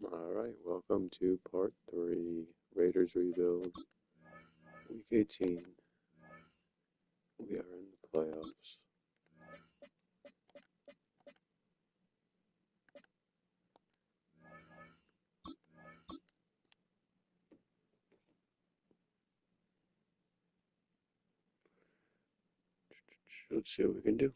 Alright, welcome to part 3, Raiders Rebuild, Week 18. We are in the playoffs. Let's see what we can do.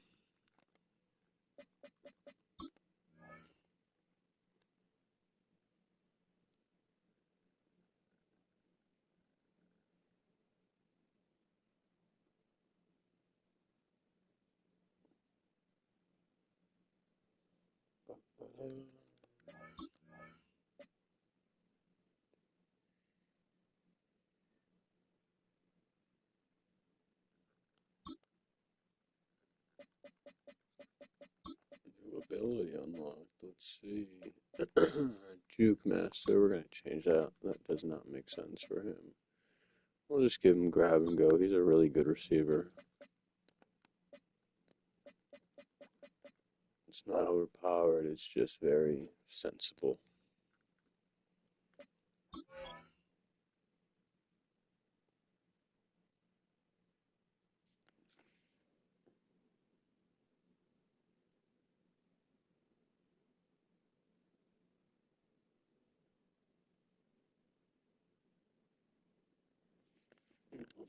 New ability unlocked. Let's see. Juke Master, we're going to change that. That does not make sense for him. We'll just give him grab and go. He's a really good receiver. It's not overpowered, it's just very sensible.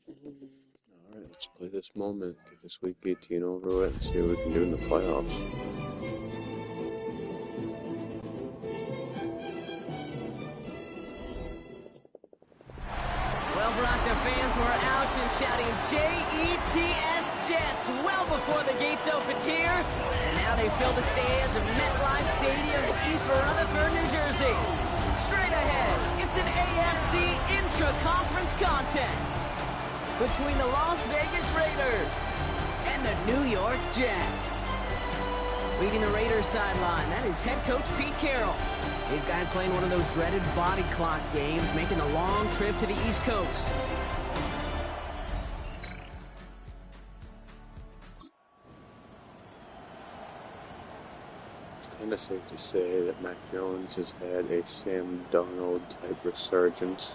Alright, let's play this moment, get this week 18 over with, and see what we can do in the playoffs. Well, Bronco fans were out and shouting J-E-T-S Jets well before the gates opened here, and now they fill the stands of MetLife Stadium in East Rutherford, New Jersey. Straight ahead, it's an AFC intra-conference contest between the Las Vegas Raiders and the New York Jets. Leading the Raiders sideline, that is head coach Pete Carroll. These guys playing one of those dreaded body clock games, making the long trip to the East Coast. It's kind of safe to say that Mac Jones has had a Sam Darnold type resurgence.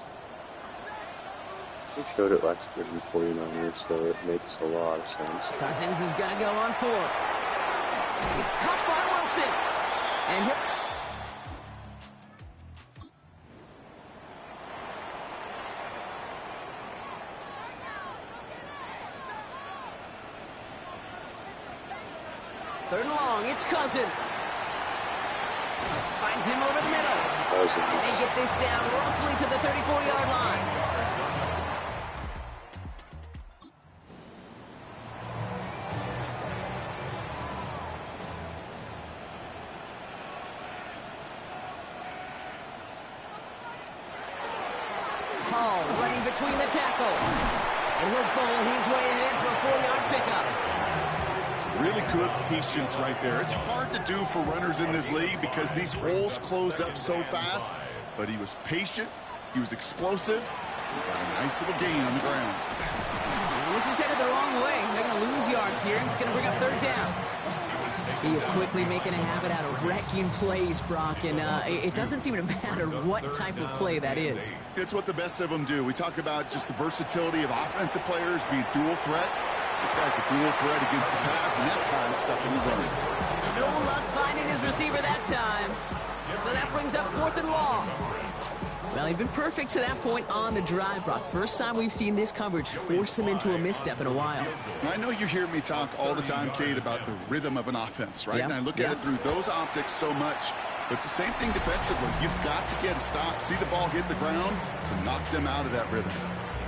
He showed it last year in the 49ers, so it makes a lot of sense. Cousins is going to go on 4. It's caught by Wilson. And he'll... Third and long, it's Cousins. Finds him over the middle. Cousins. And they get this down roughly to the 34-yard line. Hall running between the tackles. And he'll bowl his way ahead for a 4-yard pickup. Really good patience right there. It's hard to do for runners in this league because these holes close up so fast. But he was patient. He was explosive. He got a nice little gain on the ground. And this is headed the wrong way. They're going to lose yards here, and it's going to bring up third down. He is quickly making a habit out of wrecking plays, Brock, and it doesn't seem to matter what type of play that is. It's what the best of them do. We talk about just the versatility of offensive players being dual threats. This guy's a dual threat against the pass, and that time stuck in the run. No luck finding his receiver that time. So that brings up 4th and long. Well, he's been perfect to that point on the drive, Brock. First time we've seen this coverage force him into a misstep in a while. I know you hear me talk all the time, Kate, about the rhythm of an offense, right? And I look at it through those optics so much. But it's the same thing defensively. You've got to get a stop, see the ball hit the ground to knock them out of that rhythm.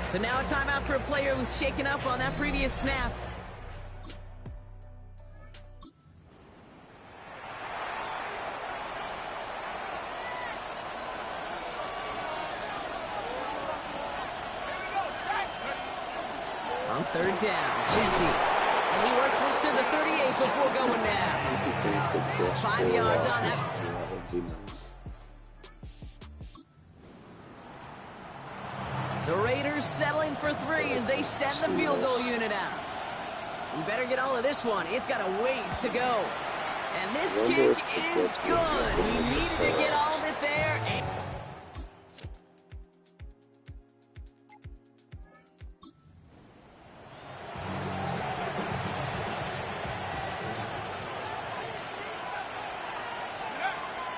So now a timeout for a player who's shaken up on that previous snap. On third down, Jetty. And he works this to the 38 before going down. 5 yards on that. The Raiders settling for 3 as they send the field goal unit out. You better get all of this one. It's got a ways to go. And this Wonder kick if the is Jets will good. get He him needed to get all of it there.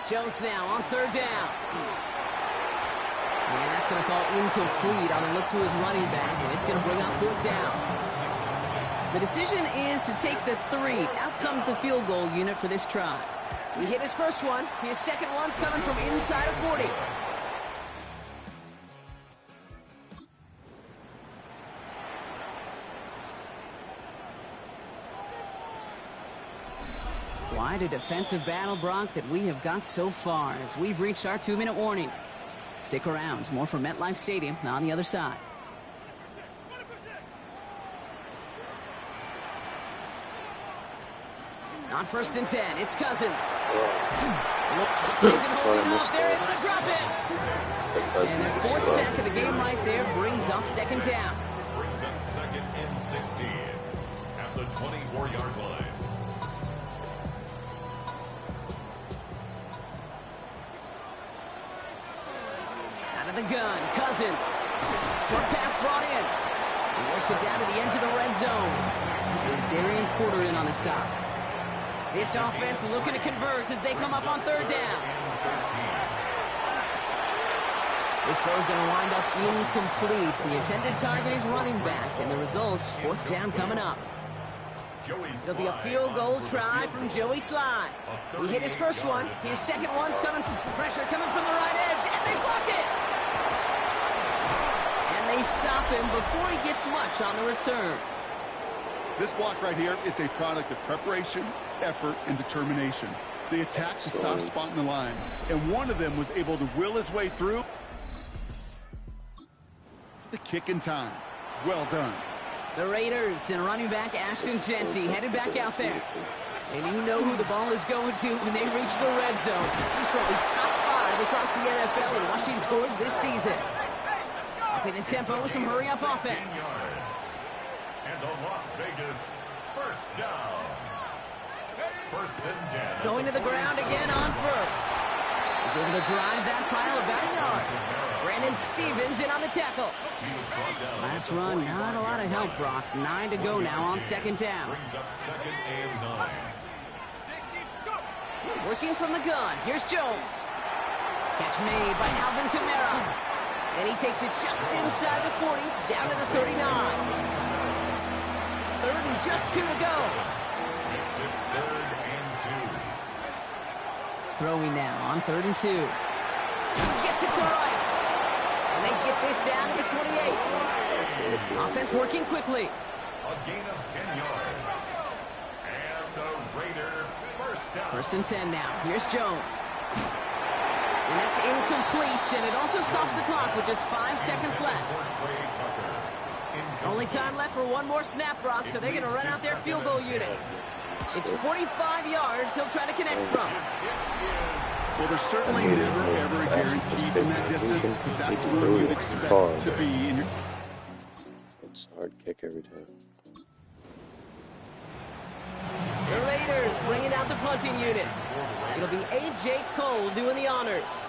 Jones now on third down. And that's going to fall incomplete on a look to his running back, and it's going to bring up fourth down. The decision is to take the 3. Out comes the field goal unit for this try. He hit his first one. His second one's coming from inside of 40. Quite a defensive battle, Brock, that we have got so far as we've reached our 2-minute warning. Stick around. More from MetLife Stadium on the other side. On 1st and 10, it's Cousins. Isn't holding up. They're able to drop it. And their 4th sack of the game right there brings up 2nd down. Brings up 2nd and 16 at the 24-yard line. Out of the gun, Cousins. Short pass brought in. He works it down to the edge of the red zone. There's Darian Porter in on the stop. This offense looking to convert as they come up on 3rd down. This throw is going to wind up incomplete. The intended target is running back, and the result's 4th down coming up. It'll be a field goal try from Joey Sly. He hit his first one. His second one's coming from pressure coming from the right edge, and they block it. And they stop him before he gets much on the return. This block right here, it's a product of preparation, effort, and determination. They attacked the soft spot in the line, and one of them was able to will his way through to the kick in time. Well done. The Raiders and running back Ashton Jeanty headed back out there. And you know who the ball is going to when they reach the red zone. He's currently top 5 across the NFL in rushing scores this season. Upping the tempo with some hurry-up offense. And the Las Vegas 1st down. 1st and 10. Going to the ground again on 1st. He's able to drive that pile about a yard. Brandon Stevens in on the tackle. Last run, not a lot of help, Brock. 9 to go now on 2nd down. Brings up 2nd and 9. Working from the gun, here's Jones. Catch made by Alvin Kamara. And he takes it just inside the 40, down to the 39. 3rd and just 2 to go. Makes it 3rd and 2. Throwing now on 3rd and 2. Gets it to Rice. And they get this down to the 28. Offense working quickly. A gain of 10 yards. And the Raider 1st down. 1st and 10 now. Here's Jones. And that's incomplete, and it also stops the clock with just 5 seconds left. Only time left for one more snap, Brock, so they're going to run out their field goal unit. It's 45 yards he'll try to connect from. Well, there's certainly never, ever a guarantee from that distance, but that's where you'd expect to be. In your It's a hard kick every time. The Raiders bringing out the punting unit. It'll be A.J. Cole doing the honors.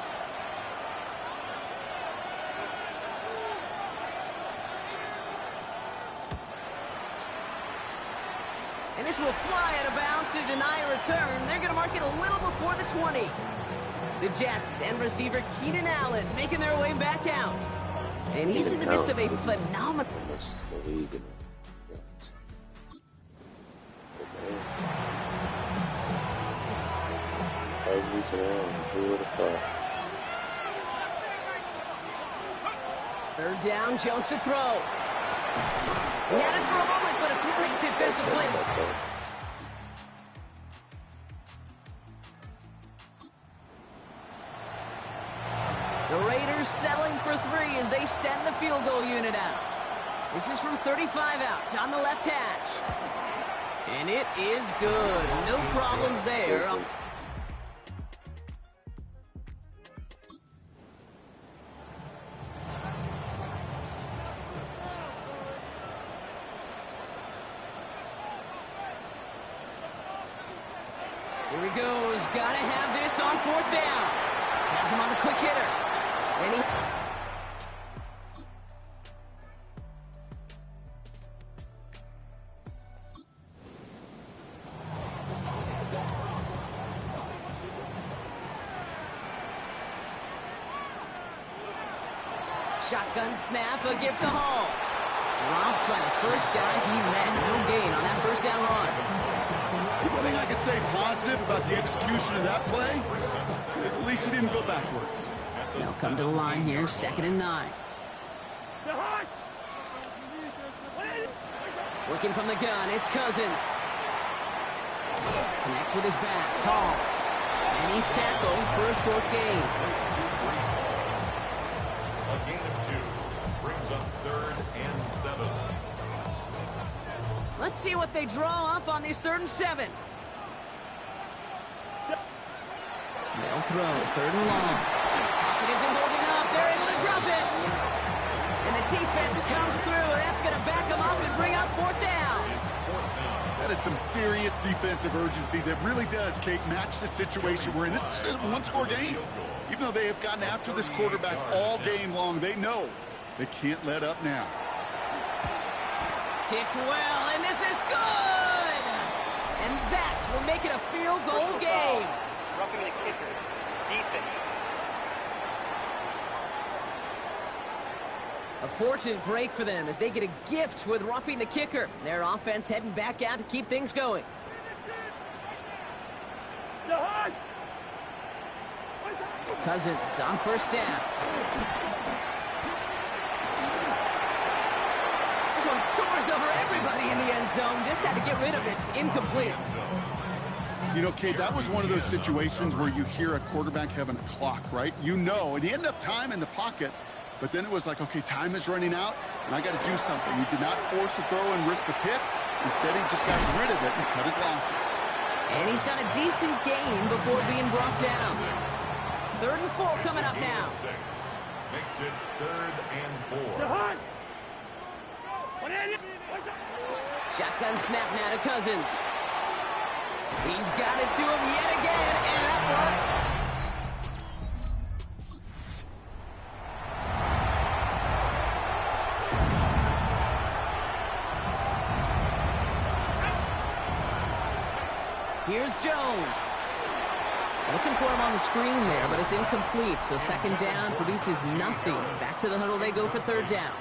And this will fly out of bounds to deny a return. They're going to mark it a little before the 20. The Jets and receiver Keenan Allen making their way back out. And he's in the midst of a phenomenal... Who would have thought? 3rd down, Jones to throw. He had it for a moment, but a great defensive play. The Raiders settling for 3 as they send the field goal unit out. This is from 35 out on the left hash. And it is good. No problems there. Here he goes. Gotta have this on 4th down. Has him on the quick hitter. And he... Shotgun snap, a gift to Hall. Dropped by the first guy he met. No gain on that first down run. The only thing I could say positive about the execution of that play is at least he didn't go backwards. They'll come to the line here, 2nd and 9. Working from the gun, it's Cousins. Connects with his back, Hall. And he's tackled for a short gain. A gain of 2 brings up 3rd and 7. Let's see what they draw up on these 3rd and 7. They'll throw, 3rd and long. Pocket isn't holding up. They're able to drop it. And the defense comes through. That's going to back them up and bring up 4th down. That is some serious defensive urgency that really does, Kate, match the situation we're in. This is a one-score game. Even though they have gotten after this quarterback all game long, they know they can't let up now. Kicked well, and this is good! And that will make it a field goal game. Roughing the kicker. Defense. A fortunate break for them as they get a gift with roughing the kicker. Their offense heading back out to keep things going. Cousins on 1st down. This one soars over everybody in the end zone. Just had to get rid of it. It's incomplete. You know, Kate, that was one of those situations where you hear a quarterback having a clock, right? You know, and he had enough time in the pocket, but then it was like, okay, time is running out, and I got to do something. He did not force a throw and risk a pick. Instead, he just got rid of it and cut his losses. And he's got a decent gain before being brought down. 3rd and 4 coming up now. Makes it 3rd and 4. Shotgun snap now to Cousins. He's got it to him yet again, and that worked. Here's Jones. Looking for him on the screen there, but it's incomplete. So 2nd down produces nothing. Back to the huddle they go for 3rd down.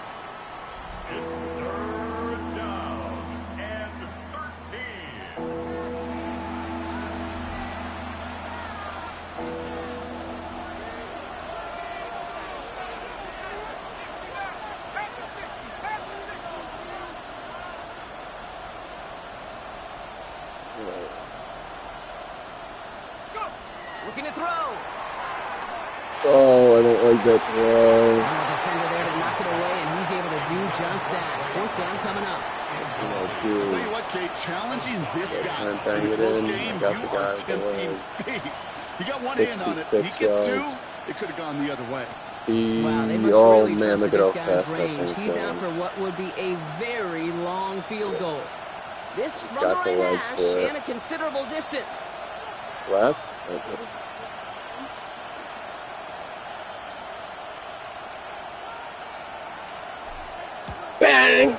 It's 3rd down and 13. Looking to throw. Oh, I don't like that throw. The defender there to knock it away, and he's able to do just that. 4th down coming up. I'll tell you what, Kate, challenging this guy bang in a it close in. game, I got you the guy are with the tempting leg. fate. He got one hand on it. 66 He gets 2, yards. it could have gone the other way. Wow, they must Oh, really man, trust look at this how guy's fast that range. thing's He's out going. for what would be a very long field goal. This from the got the right leg hash for it. and a considerable distance. Left? Okay. Bang!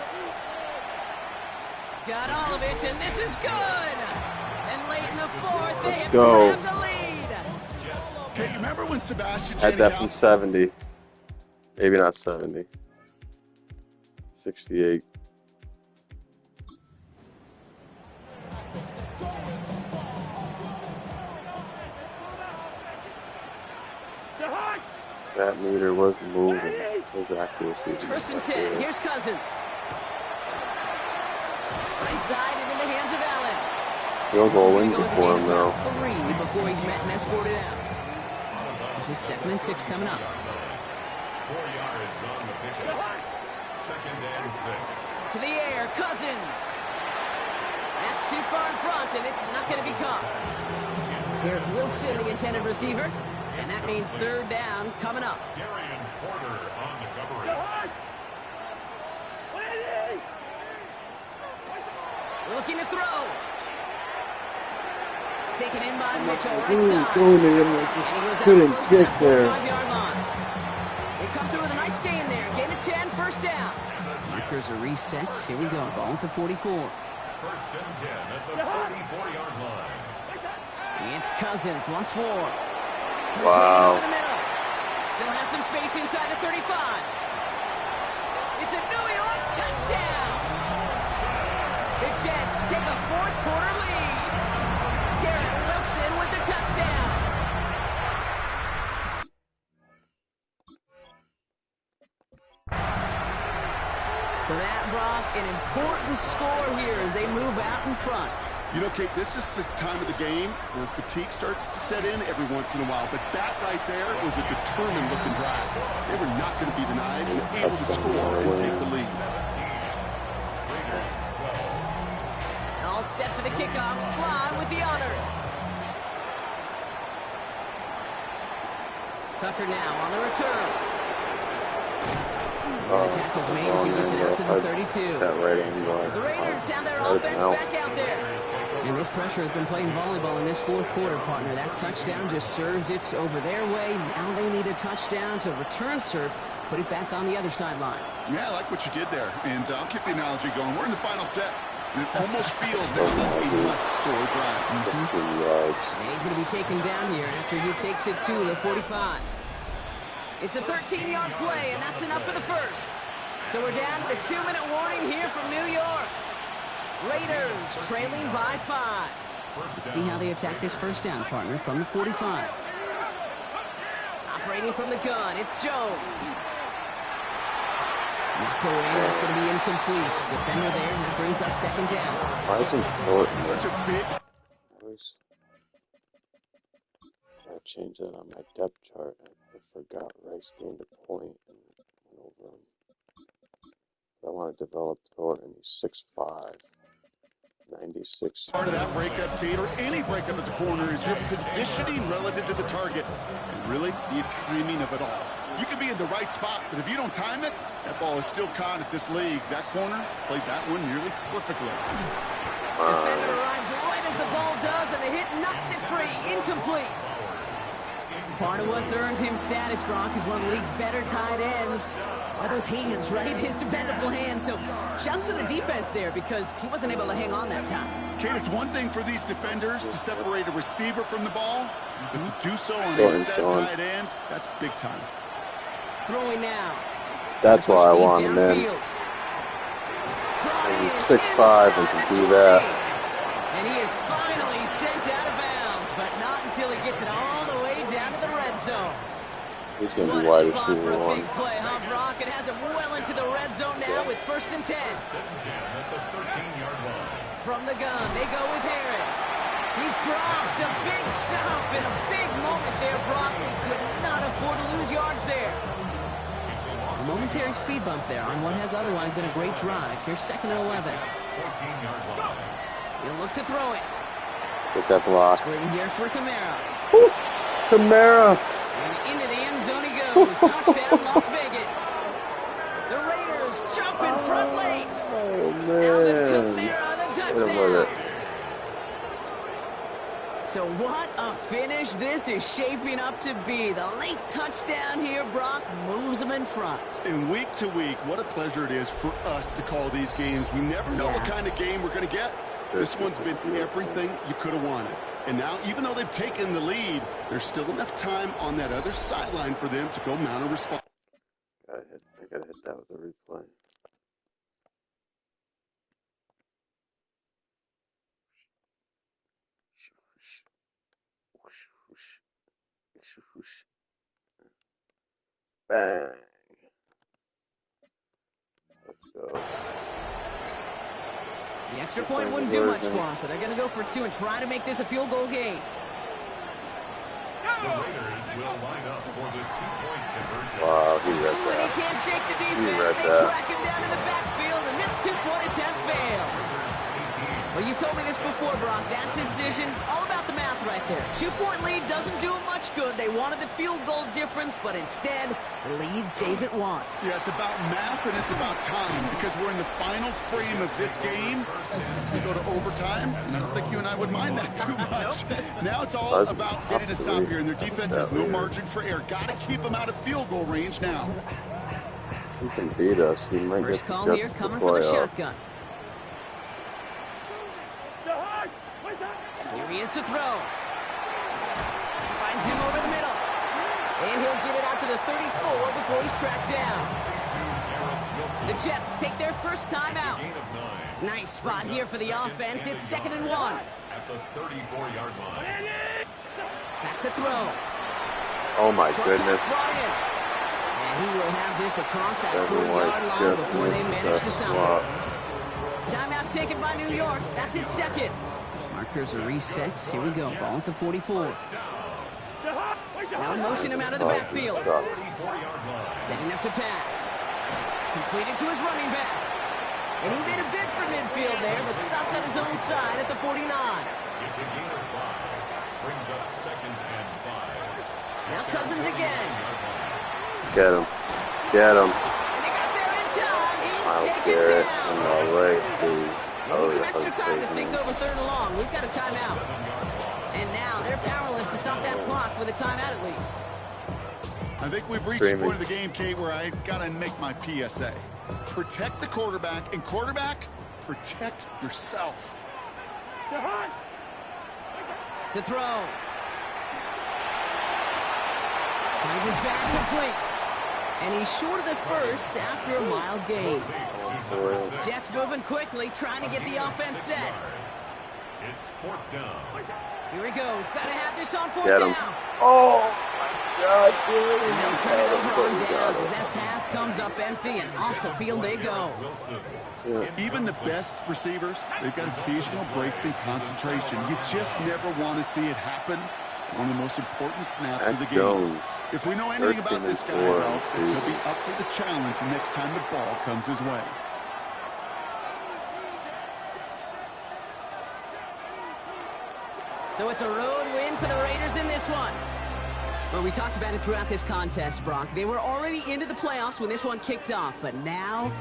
Got all of it, and this is good. And late in the 4th, they have go. grabbed the lead. Okay, you remember when Sebastian Had that from Janney 70. Maybe not 70. 68. That meter was moving. His accuracy. 1st and 10. Here's Cousins. Right side and in the hands of Allen. Field goal wins This it is for gonna him go now. as a gain of 3 before he's met and escorted out. This is 2nd and 6 coming up. 4 yards on the pickup. 2nd and 6. To the air, Cousins. That's too far in front, and it's not going to be caught. Garrett Wilson, the intended receiver. And that means 3rd down coming up. Darian Porter on the coverage. Looking to throw. Taken in by Mitchell, right Ooh, side. going to him like And he goes just out couldn't close to get that there. 45-yard line. They come through with a nice gain there. Gain of 10, first down. Markers are reset. Here we go. Ball at the 44. First and 10 at the 34-yard line. It's Cousins once more. Wow. Over the middle. Still has some space inside the 35. It's a New York touchdown. The Jets take a fourth quarter lead. Garrett Wilson with the touchdown. So that, Brock, an important score here as they move out in front. You know, Kate, this is the time of the game where fatigue starts to set in every once in a while. But that right there was a determined-looking drive. They were not going to be denied and able to score and take the lead. All set for the kickoff. Sly with the honors. Tucker now on the return. And the tackle's made as he gets it out to the 32. That right angle. The Raiders have their offense back out there. And this pressure has been playing volleyball in this fourth quarter, partner. That touchdown just served it over their way. Now they need a touchdown to return serve, put it back on the other sideline. Yeah, I like what you did there. And I'll keep the analogy going. We're in the final set. And it almost feels like a must-score drive. 15 yards. And he's going to be taken down here after he takes it to the 45. It's a 13-yard play, and that's enough for the first. So we're down to the 2-minute warning here from New York. Raiders trailing by 5. Let's see how they attack this first down, partner, from the 45. Operating from the gun, it's Jones. Knocked away, that's going to be incomplete. Defender there, that brings up second down. Why is it important? Such a big... I changed that on my depth chart. I forgot Rice gained a point and went over him. I want to develop Thornton. He's 6'5", 96. Part of that breakup, Kate, or any breakup as a corner, is your positioning relative to the target. And really, the timing of it all. You can be in the right spot, but if you don't time it, that ball is still caught at this league. That corner played that one nearly perfectly. Defender arrives right as the ball does, and the hit knocks it free. Incomplete. Part of what's earned him status, Brock, is one of the league's better tight ends. Are those hands, right? His dependable hands. So shouts to the defense there because he wasn't able to hang on that time. Kate, it's one thing for these defenders to separate a receiver from the ball, but to do so on a stud tight end, that's big time. Throwing now. That's why I want him in. He's 6'5" and can do that. And he is finally sent out of bounds, but not until he gets it all the way down to the red zone. He's going to be wide receiver What a spot for a 1. big play, huh, Brock? It has him well into the red zone now with first and 10. From the gun, they go with Harris. He's dropped a big stop in a big moment there, Brock. He could not afford to lose yards there. A momentary speed bump there on what has otherwise been a great drive. Here's second and 11. He'll look to throw it. Get that block. Screen here for Kamara. Kamara. And into the end zone he goes. Touchdown, Las Vegas. The Raiders jump in front late. Oh, Alvin man. Kamara, the Hit him with touchdown. it. So what a finish this is shaping up to be. The late touchdown here, Brock, moves them in front. And week to week, what a pleasure it is for us to call these games. We never know what kind of game we're going to get. This one's been everything you could have wanted. And now, even though they've taken the lead, there's still enough time on that other sideline for them to go mount a response. I gotta hit that with a replay. Bang. Let's go. The extra point wouldn't do much for them, so they're going to go for 2 and try to make this a field goal game. The Raiders will line up for the 2-point conversion. Wow, he read And he that. can't shake the He defense. read They that. track him down in the backfield, and this 2-point attempt fails. Well, you told me this before, Brock. That decision, all about the math right there. 2-point lead doesn't do them much good. They wanted the field goal difference, but instead, the lead stays at 1. Yeah, it's about math and it's about time because we're in the final frame of this game as we go to overtime, and I don't think you and I would mind that too much. Now it's all about getting a stop here, and their defense has no margin for error. Got to keep them out of field goal range now. He can beat us. He might First get call the here, Jets coming to for the play shotgun. Here he is to throw. Finds him over the middle. And he'll get it out to the 34 before he's tracked down. The Jets take their first time out. Nice spot here for the offense. It's 2nd and 1. At the 34-yard line. Back to throw. Oh my Short goodness. pass brought in. And he will have this across that Everyone 40-yard line just before they missed manage to that stop swap. it. Timeout taken by New York. That's its 2nd. Markers are reset. Here we go. Ball at the 44. Now motion him out of the backfield. Setting up to pass. Completed to his running back. And he made a bid for midfield there, but stopped on his own side at the 49. It's a gain of 5. Brings up 2nd and 5. Now Cousins again. Get him. Get him. And they got there in time. He's I'll taken get it. down. No way, dude. They need some extra time to think over 3rd and long. We've got a timeout. And now they're powerless to stop that clock with a timeout at least. I think we've reached the point of the game, Kate, where I got to make my PSA. Protect the quarterback, and quarterback, protect yourself. To throw. Finds his back complete. And he's short of the first after a mild gain. Jets moving quickly, trying to get the offense set. It's 4th down. Here he goes. Got to have this on 4th Get him. down. Oh my God, dude. And they'll turn it over on downs as that pass comes up empty and off the field they go. Even the best receivers, they've got occasional breaks in concentration. You just never want to see it happen. One of the most important snaps of the game. Jones. If we know anything about this guy, though, it's he'll be up for the challenge the next time the ball comes his way. So it's a road win for the Raiders in this one. Well, we talked about it throughout this contest, Brock. They were already into the playoffs when this one kicked off, but now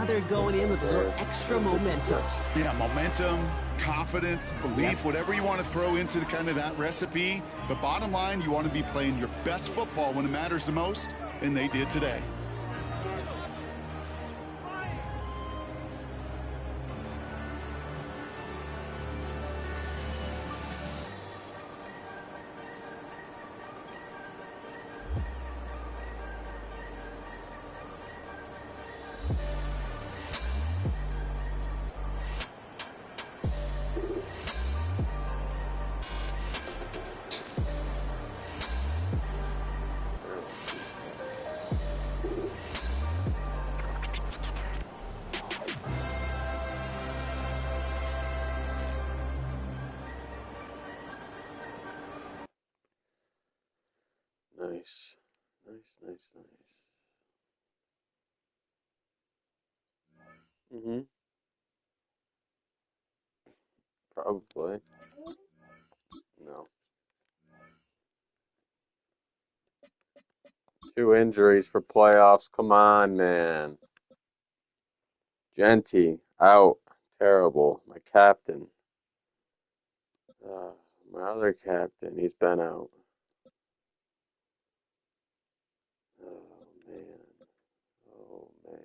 they're going in with a little extra momentum. Yeah, momentum, confidence, belief, whatever you want to throw into the kind of that recipe. But bottom line, you want to be playing your best football when it matters the most, and they did today. Nice. Nice. Probably. No. 2 injuries for playoffs. Come on, man. Genty, out. Terrible. My captain. My other captain, he's been out. Oh, man.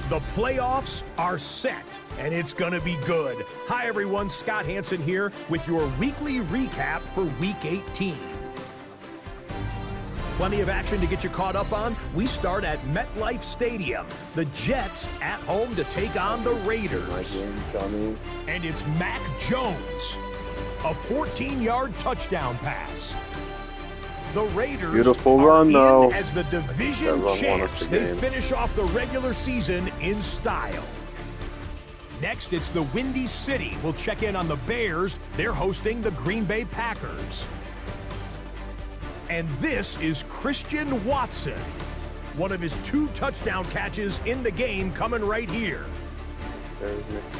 The playoffs are set, and it's going to be good. Hi, everyone. Scott Hansen here with your weekly recap for Week 18. Plenty of action to get you caught up on. We start at MetLife Stadium. The Jets at home to take on the Raiders. And it's Mac Jones. A 14-yard touchdown pass. The Raiders Beautiful are run, in though. as the division champs. They finish off the regular season in style. Next, it's the Windy City. We'll check in on the Bears. They're hosting the Green Bay Packers. And this is Christian Watson. One of his 2 touchdown catches in the game coming right here.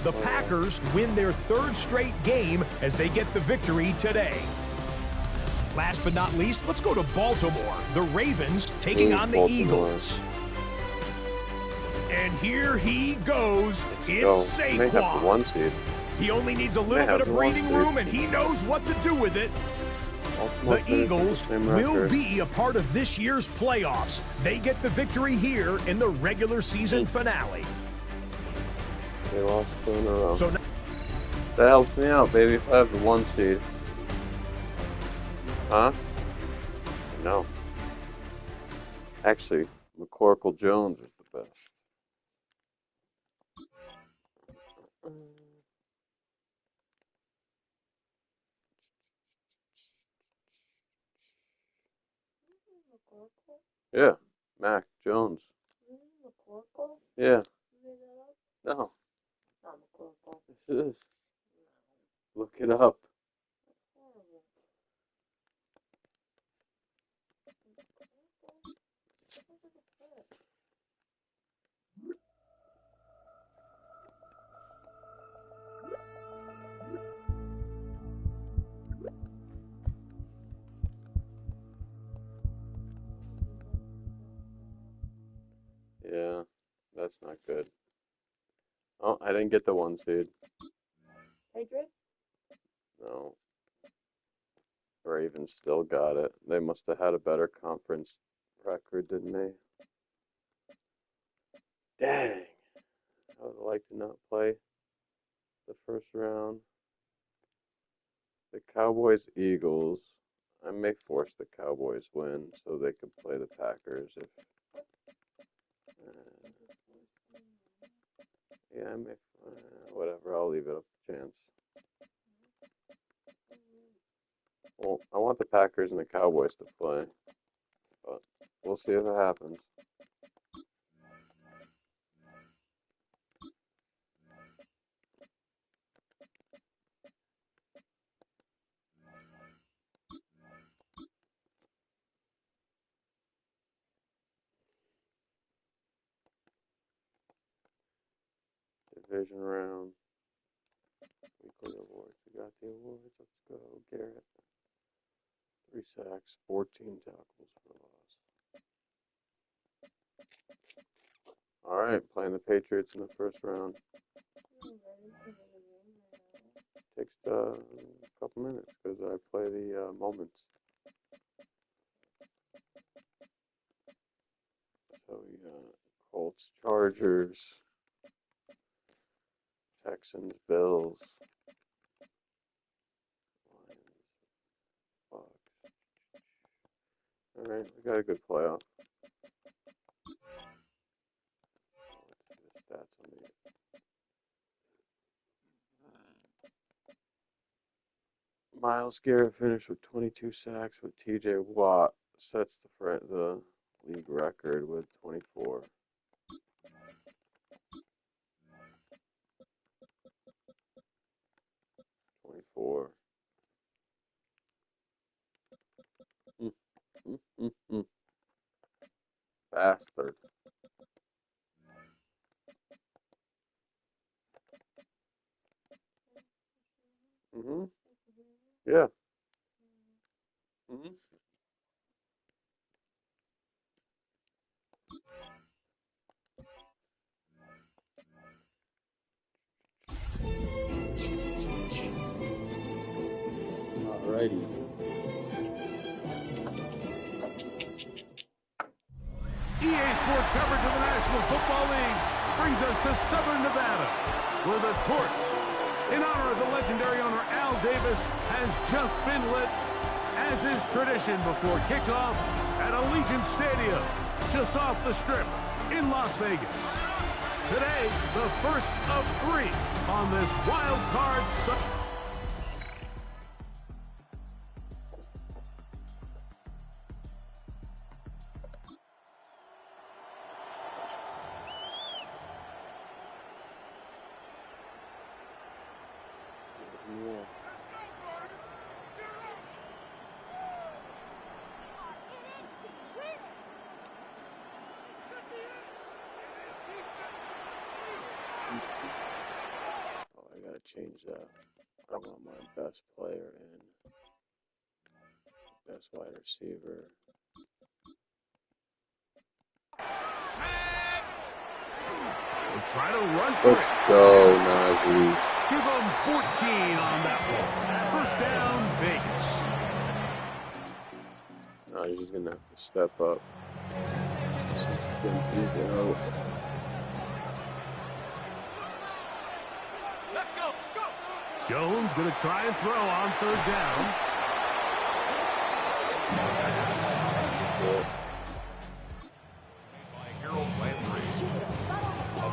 The Packers win their 3rd straight game as they get the victory today. Last but not least, let's go to Baltimore. The Ravens taking on the Eagles. And here he goes. It's Saquon. He only needs a little bit of breathing room, and he knows what to do with it. The Eagles will be a part of this year's playoffs. They get the victory here in the regular season finale. They lost 2 in a row. So now, that helps me out, baby, if I have the 1 seed. Huh? No. Actually, McCorkle Jones is the best. Yeah, Mac Jones. Yeah. No. This is. Look it up. Yeah, that's not good. Oh, I didn't get the 1 seed. Patriots? No. Ravens still got it. They must have had a better conference record, didn't they? Dang. I would like to not play the first round. The Cowboys-Eagles. I may force the Cowboys win so they could play the Packers if... yeah, I may... whatever, I'll leave it up to chance. Well, I want the Packers and the Cowboys to play, but we'll see if it happens. Division round. Weekly awards. We got the awards. Let's go, Garrett. 3 sacks, 14 tackles for loss. Alright, playing the Patriots in the first round. Takes a couple minutes because I play the moments. So we got Colts, Chargers, Texans, Bills, Lions, Bucks. Alright, we got a good playoff. Let's see the stats on these. Myles Garrett finished with 22 sacks, with TJ Watt sets the league record with 24. Bastard. Yeah. Alrighty. EA Sports coverage of the National Football League brings us to Southern Nevada, where the torch, in honor of the legendary owner Al Davis, has just been lit, as is tradition before kickoff at Allegiant Stadium, just off the Strip in Las Vegas. Today, the first of 3 on this wild card. Oh, I gotta change that. I want my best player in. Best wide receiver. We'll try to run for Let's it. go, Najee. Give them 14 on that one. First down, Vegas. Najee's gonna have to step up. Let's go. Jones gonna try and throw on third down.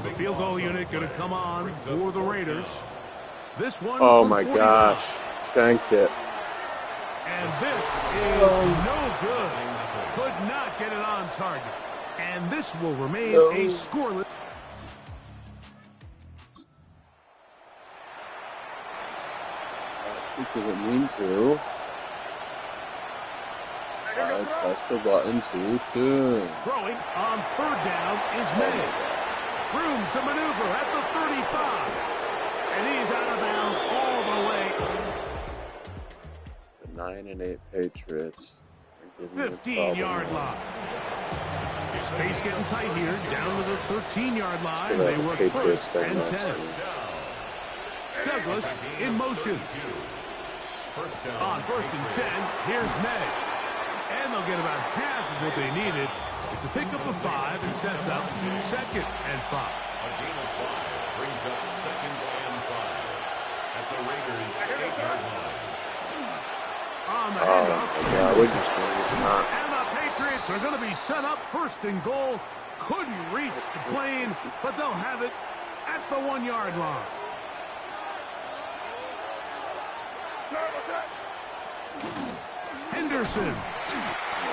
The field goal unit going to come on for the Raiders. This one. Oh my gosh. Shanked it. And this is no good. Could not get it on target. And this will remain a scoreless. He didn't mean to. I pressed the button too soon. Throwing on third down is made. Room to maneuver at the 35. And he's out of bounds all the way. The 9-8 Patriots. 15-yard line. Space getting tight here. Down to the 13-yard line. They work first and 10. Douglas in motion. On first and 10, here's May. And they'll get about half of what they needed. It's a pickup of 5 and sets up second and 5. A gain of 5 brings up second and 5 at the Raiders' 8-yard line. On the handoff. And the Patriots are going to be set up first and goal. Couldn't reach the plane, but they'll have it at the 1-yard line. Henderson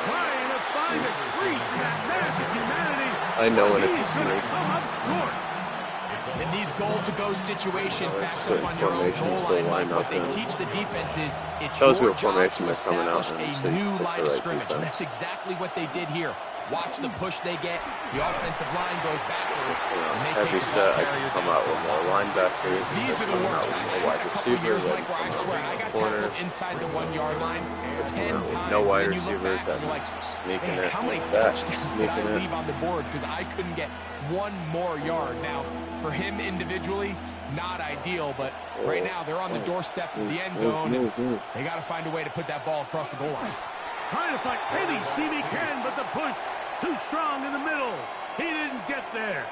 trying to find a crease in that massive humanity. I know when it's a He's going to snake. come up short. In these goal-to-go situations, backed up on your own goal line, what they teach the defense is it's your job to establish a new line of scrimmage, and that's exactly what they did here. Watch the push they get. The offensive line goes backwards, and they take the ball carrier come out with more linebackers. These are the worst. I had a couple years, Mike, where I swear I got tackled inside the 1-yard line 10 times. No wide and then you look receivers back that and you're like, sneaking man, it. how many touchdowns did I leave on the board because I couldn't get one more yard? Now, for him individually, not ideal, but right now they're on the doorstep of the end zone. And they got to find a way to put that ball across the goal line. Trying to find any seam he can, but the push too strong in the middle. He didn't get there.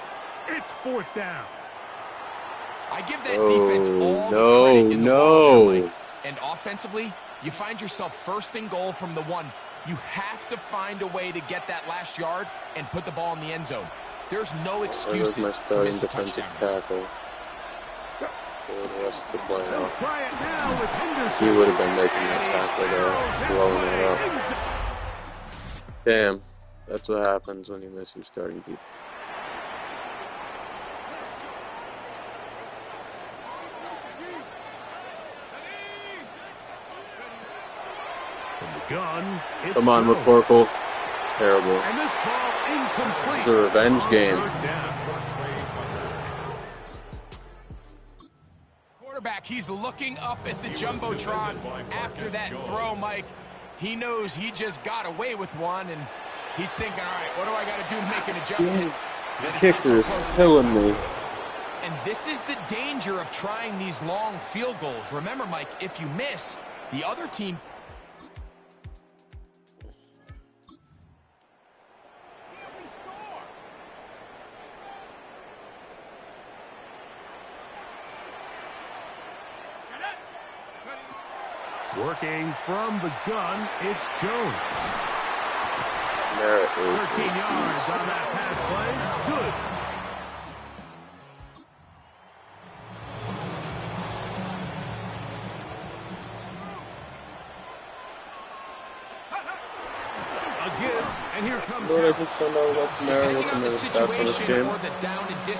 It's fourth down. I give that defense all the credit in the world there, Mike. And offensively, you find yourself first and goal from the 1. You have to find a way to get that last yard and put the ball in the end zone. There's no excuses to miss a touchdown. Tackle. The rest of the play out. Try it now with Henderson. He would have been making that tackle there, blowing it up. Damn, that's what happens when you miss your starting defense. From the gun, it's Come on, Jones. McCorkle. Terrible. And this ball incomplete. This is a revenge game. Quarterback, he's looking up at the Jumbotron after that throw, Mike. He knows he just got away with one, and he's thinking, all right, what do I got to do to make an adjustment? The kicker is killing me. And this is the danger of trying these long field goals. Remember, Mike, if you miss, the other team... Working from the gun, it's Jones. 13 yards on that pass play. Good. Again, and here comes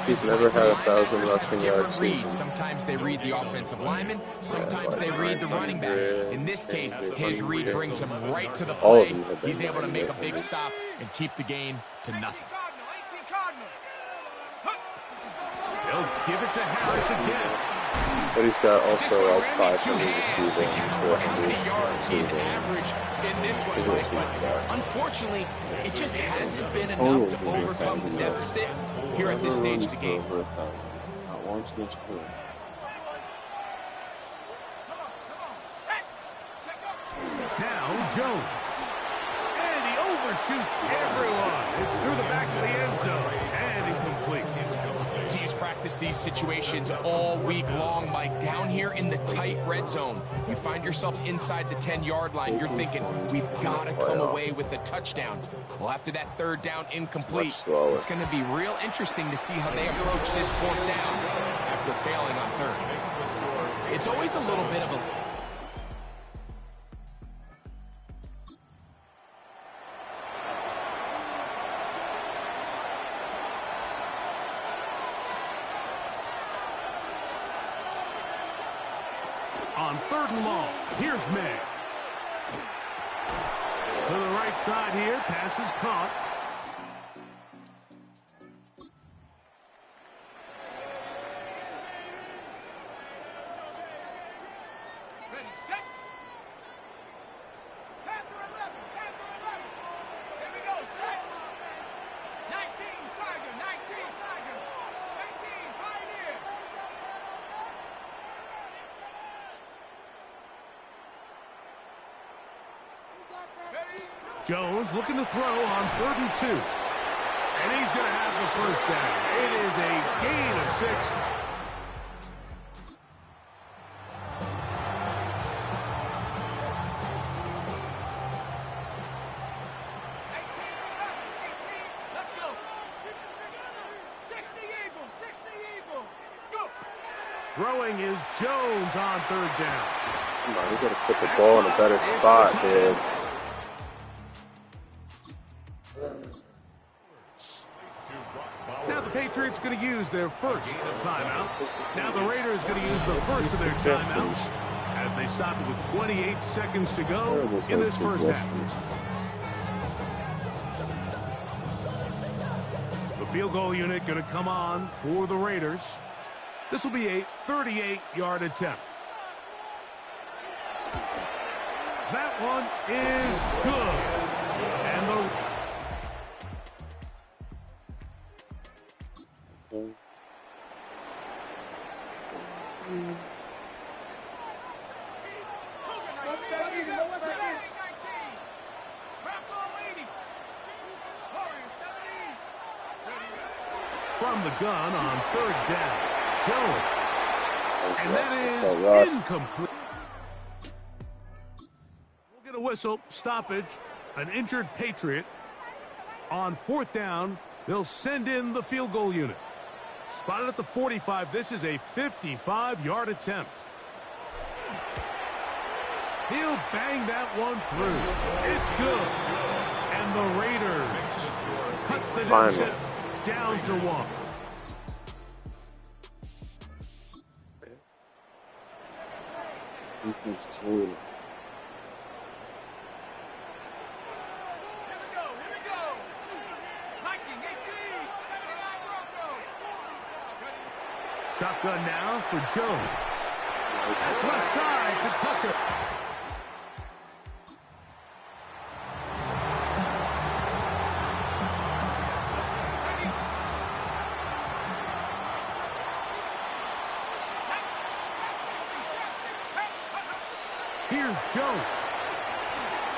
He's never had 1,000 rushing yards season. Sometimes they read the offensive lineman, sometimes they read the running back. In this case, his read brings him right to the play. He's able to make a big stop and keep the game to nothing. They'll Give it to Harris again. But he's got also like 500 receiving, how many yards he's averaged in this one, Mike, but unfortunately, it just hasn't been enough to overcome the deficit here at this stage of the game. Not once against Crew. Now Jones. And he overshoots everyone. It's through the back of the end zone. And incomplete. Teams practice these situations all week long, Mike. Down here in the tight red zone, you find yourself inside the 10-yard line. You're thinking, we've got to come away with a touchdown. Well, after that third down incomplete, it's going to be real interesting to see how they approach this fourth down after failing on third. It's always a little bit of a... On third and long, here's May. To the right side here, pass is caught. Ready, set. Panther 11, Panther 11. Here we go, set. 19, Tiger, 19, Tiger. 19, Pioneer. Jones looking to throw on 3rd and 2. And he's going to have the first down. It is a gain of 6. Let's go. 60 Eagle, 60 Eagle. Go. Throwing is Jones on 3rd down. Come on, we got to put the ball in a better spot, dude. Now the Patriots going to use their first timeout. Now the Raiders going to use the first of their timeouts as they stop it with 28 seconds to go in this first half. The field goal unit going to come on for the Raiders. This will be a 38-yard attempt. That one is good. And the from the gun on 3rd down, Jones. And that is incomplete. We'll get a whistle, stoppage, an injured Patriot. On 4th down, they'll send in the field goal unit. Spotted at the 45, this is a 55-yard attempt. He'll bang that one through. It's good. And the Raiders cut the deficit down to 1. Defense too. Shotgun now for Jones. That's left side to Tucker. Here's Jones.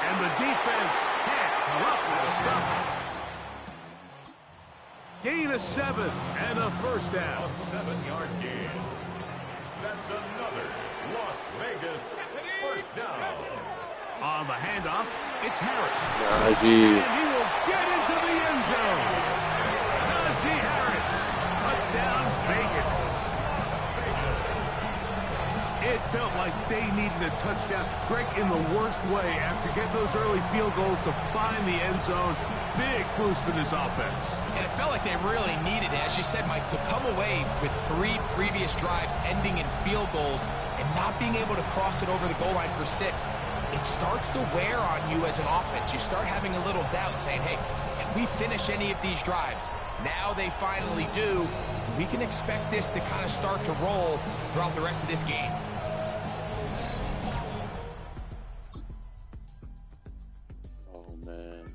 And the defense can't come up with a stop. Gain of 7 and a first down. A 7-yard gain. That's another Las Vegas first down. On the handoff, it's Harris. Najee. And he will get into the end zone. Najee Harris. Touchdown, Vegas. It felt like they needed a touchdown. Greg, in the worst way, after getting those early field goals to find the end zone. Big boost for this offense. And it felt like they really needed it. As you said, Mike, to come away with 3 previous drives ending in field goals and not being able to cross it over the goal line for 6, it starts to wear on you as an offense. You start having a little doubt, saying, hey, am we finish any of these drives. Now they finally do. We can expect this to kind of start to roll throughout the rest of this game. Oh, man.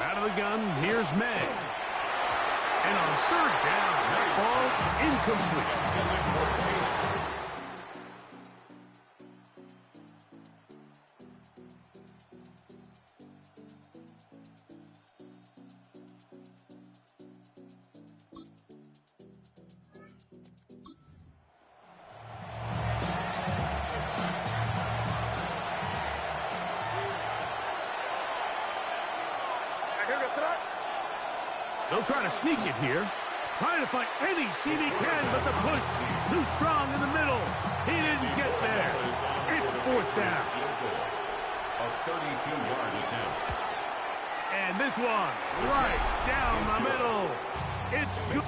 Out of the gun, here's May. And on third down, that ball incomplete. They'll try to sneak it here. Trying to find any seam he can, but the push too strong in the middle. He didn't get there. It's fourth down. A 32-yard attempt. And this one right down the middle. It's good.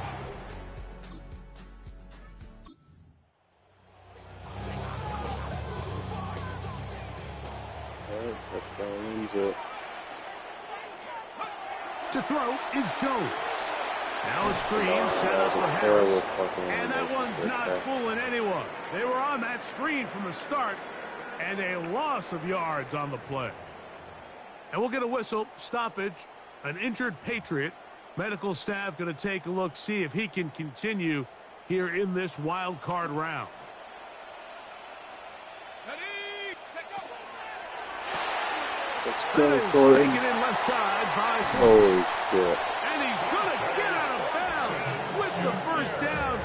Touchdown wins it. To throw is Jones. Now a screen set up for Harris. And that one's not fooling anyone. They were on that screen from the start, and a loss of yards on the play. And we'll get a whistle, stoppage, an injured Patriot. Medical staff going to take a look, see if he can continue here in this wild card round. Let's go, Thornton. Left side by holy shit. And he's going to get out of bounds with the first down.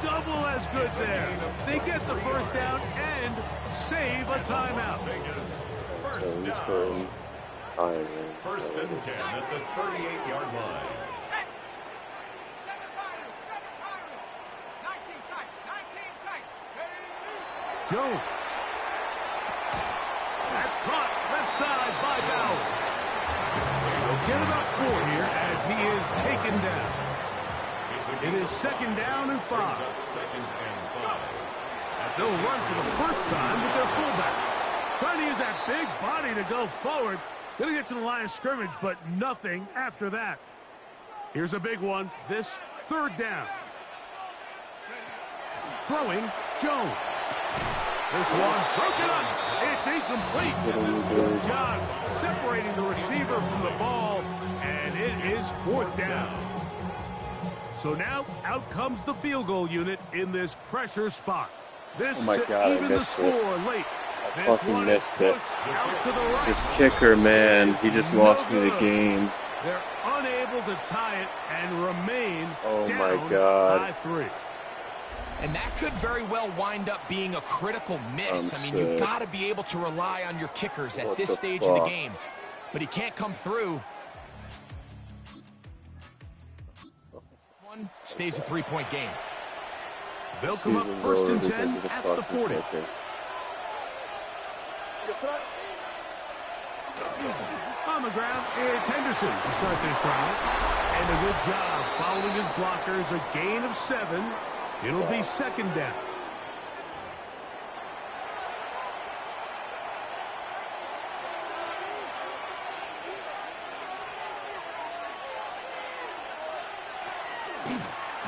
Double as good there. They get the first down and save a timeout. First down. First and 10 at the 38-yard line. Jones. That's caught left side by Bowers. They'll get about 4 here as he is taken down. It is second down and 5. They'll run for the first time with their fullback. Trying to use that big body to go forward. Going to get to the line of scrimmage, but nothing after that. Here's a big one. This third down. Throwing Jones. This one's broken up. It's incomplete. Good job separating the receiver from the ball, and it is fourth down. So now out comes the field goal unit in this pressure spot. This to even the score late. I fucking missed it. This kicker, man, he just lost me the game. They're unable to tie it and remain down by 3. And that could very well wind up being a critical miss. I mean, you've got to be able to rely on your kickers at this stage of the game. But he can't come through. One stays a 3-point game. They'll come up first and 10 at the 40. On the ground, it's Henderson to start this drive. And a good job following his blockers, a gain of 7. It'll be second down.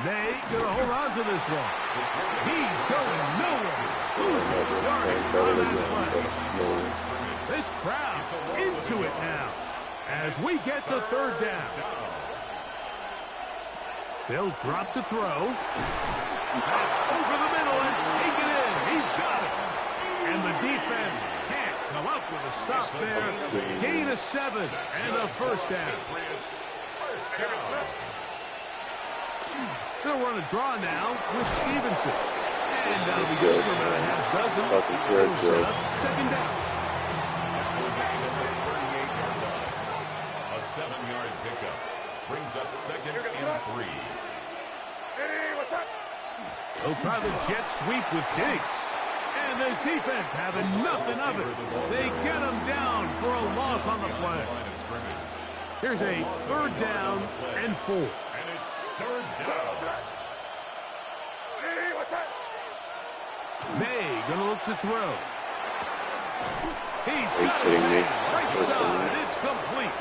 They gonna hold on to this one. He's going nowhere. Losing yards on that play. This crowd into it now as we get to third down. They'll drop to throw. That's over the middle and take it in. He's got it. And the defense can't come up with a stop there. Gain of 7 and a first down. They'll run a draw now with Stevenson. And that'll be good for about a half dozen. Second down. A 7-yard pickup brings up second and 3. They'll try the jet sweep with Diggs. And this defense having nothing of it. They get him down for a loss on the play. Here's a third down and 4. And it's third down. May gonna look to throw. He's Are you got kidding me? right side. It's complete.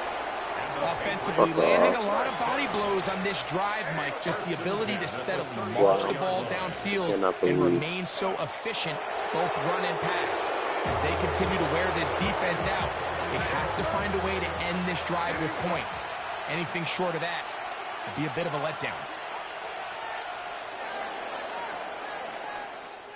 Offensively, landing a lot of body blows on this drive, Mike. Just the ability to steadily march the ball downfield and remain so efficient, both run and pass. As they continue to wear this defense out, they have to find a way to end this drive with points. Anything short of that would be a bit of a letdown.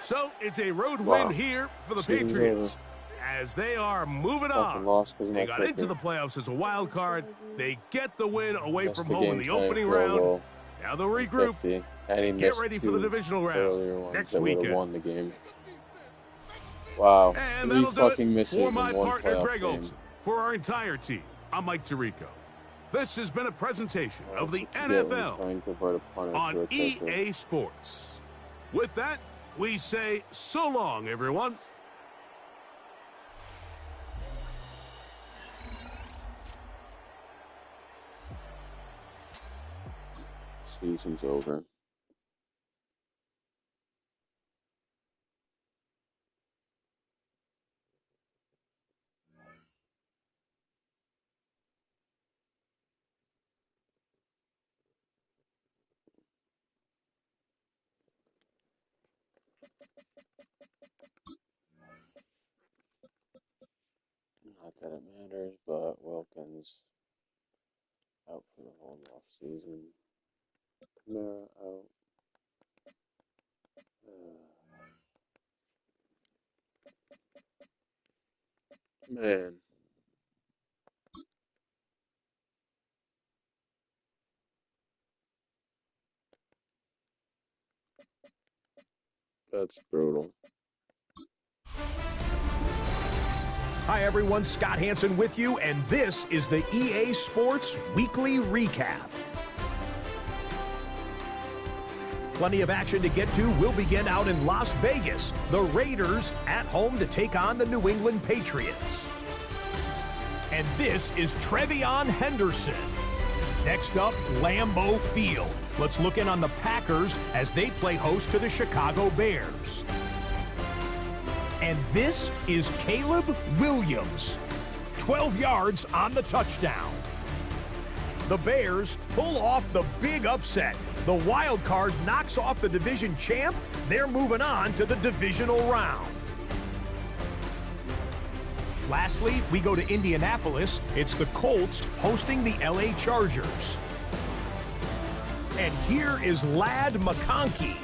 So it's a road win here for the Patriots. As they are moving on, they got into the playoffs as a wild card. They get the win away from home in the opening round. Now they'll regroup, get ready for the divisional round next weekend. Won the game. Wow, and 3 fucking misses for my in 1 partner, playoff Greg game. Olson. For our entire team, I'm Mike Tirico. This has been a presentation of the NFL on EA Sports. With that, we say so long, everyone. Season's over. Not that it matters, but Wilkins out for the whole off season. Kamara out. Man. That's brutal. Hi everyone, Scott Hansen with you, and this is the EA Sports Weekly Recap. Plenty of action to get to. We'll begin out in Las Vegas. The Raiders at home to take on the New England Patriots. And this is Trevion Henderson. Next up, Lambeau Field. Let's look in on the Packers as they play host to the Chicago Bears. And this is Caleb Williams. 12 yards on the touchdown. The Bears pull off the big upset. The wild card knocks off the division champ. They're moving on to the divisional round. Lastly, we go to Indianapolis. It's the Colts hosting the LA Chargers. And here is Ladd McConkey.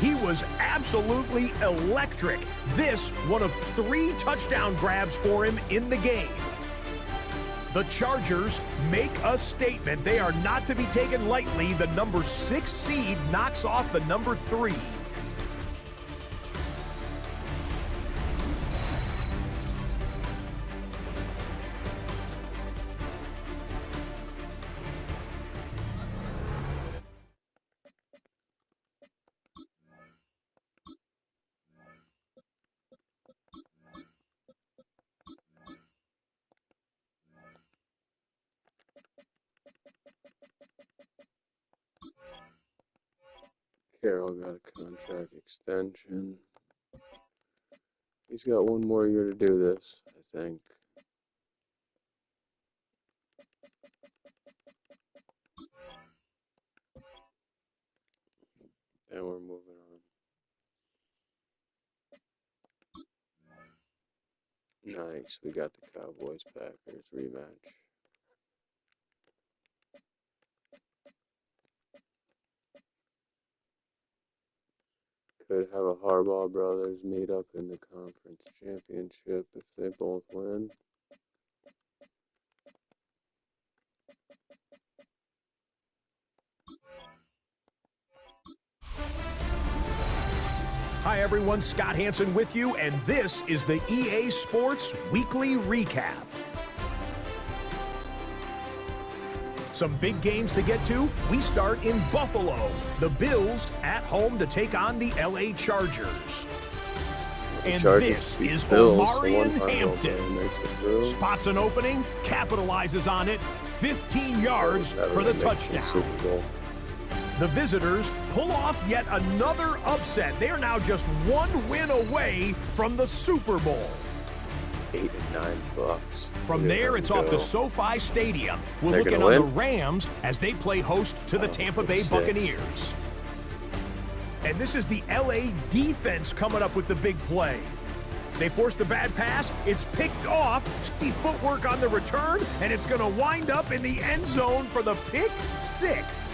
He was absolutely electric. This, one of 3 touchdown grabs for him in the game. The Chargers make a statement. They are not to be taken lightly. The number 6 seed knocks off the number 3. Carroll got a contract extension. He's got 1 more year to do this, I think. And we're moving on. Nice, we got the Cowboys-Packers rematch. Could have a Harbaugh brothers meet up in the conference championship if they both win. Hi everyone, Scott Hansen with you, and this is the EA Sports Weekly Recap. Some big games to get to. We start in Buffalo. The Bills at home to take on the LA Chargers. And this is Omarion Hampton. Spots an opening, capitalizes on it, 15 yards for the touchdown. The visitors pull off yet another upset. They are now just one win away from the Super Bowl. 8 and 9 bucks. From there, it's off to SoFi Stadium. We're looking on the Rams as they play host to the Tampa Bay Buccaneers. And this is the LA defense coming up with the big play. They force the bad pass. It's picked off. Steady footwork on the return, and it's going to wind up in the end zone for the pick six.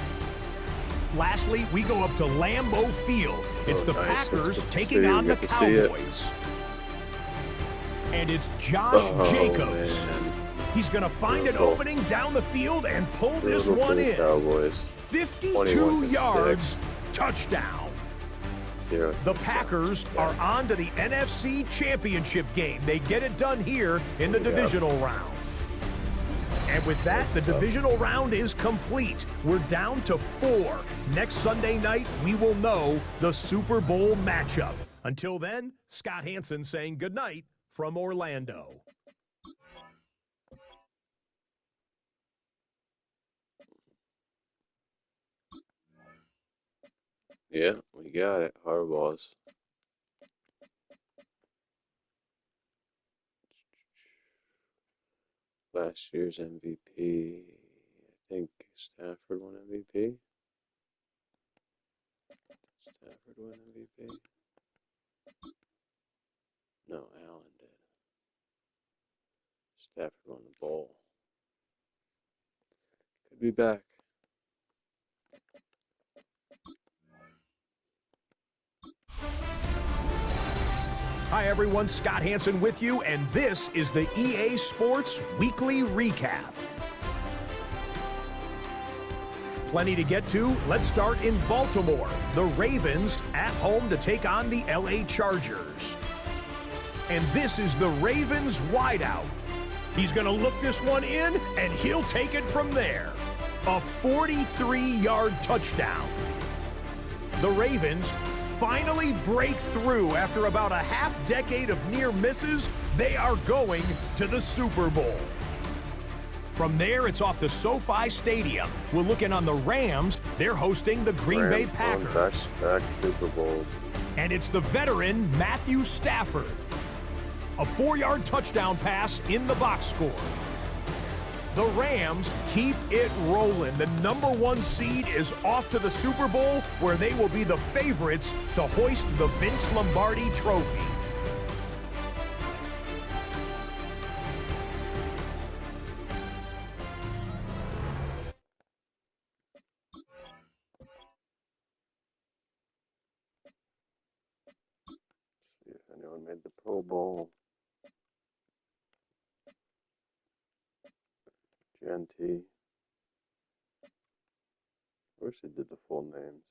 Lastly, we go up to Lambeau Field. It's the Packers taking on the Cowboys. And it's Josh Jacobs. Man. He's going to find an opening down the field and pull this one in. Cowboys. 52 yards, touchdown. The Packers are on to the NFC Championship game. They get it done here in the divisional round. And with that, the divisional round is complete. We're down to 4. Next Sunday night, we will know the Super Bowl matchup. Until then, Scott Hansen saying goodnight from Orlando. Yeah, we got it. Harbaugh's. Last year's MVP. I think Stafford won MVP. Stafford won MVP? No, Allen did. Stafford won the bowl. Could be back. Hi everyone, Scott Hansen with you, and this is the EA Sports Weekly Recap. Plenty to get to. Let's start in Baltimore. The Ravens at home to take on the LA Chargers. And this is the Ravens wideout. He's going to look this one in, and he'll take it from there. A 43-yard touchdown. The Ravens finally break through after about a half-decade of near misses. They are going to the Super Bowl. From there, it's off to SoFi Stadium. We're looking on the Rams. They're hosting the Green Bay Packers. Back Super Bowl. And it's the veteran Matthew Stafford. A 4-yard touchdown pass in the box score. The Rams keep it rolling. The #1 seed is off to the Super Bowl, where they will be the favorites to hoist the Vince Lombardi Trophy. See if anyone made the Pro Bowl. GNT. I wish they did the full names.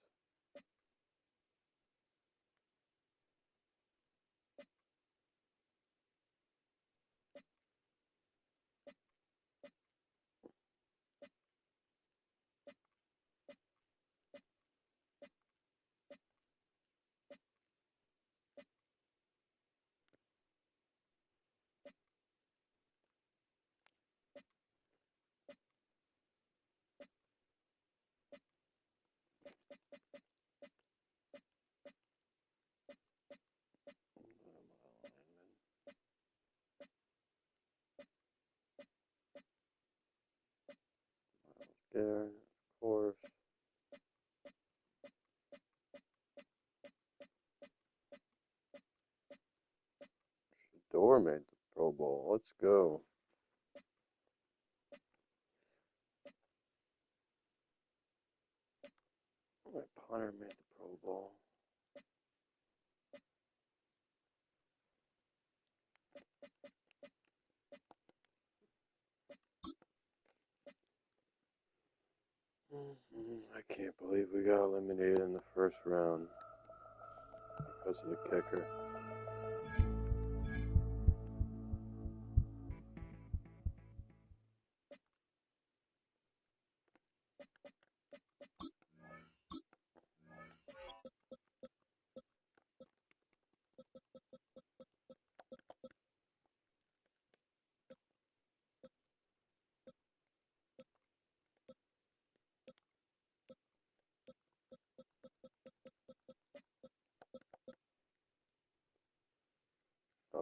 There, of course. Shador made the Pro Bowl. Let's go. My punter made the Pro Bowl. I can't believe we got eliminated in the first round because of the kicker.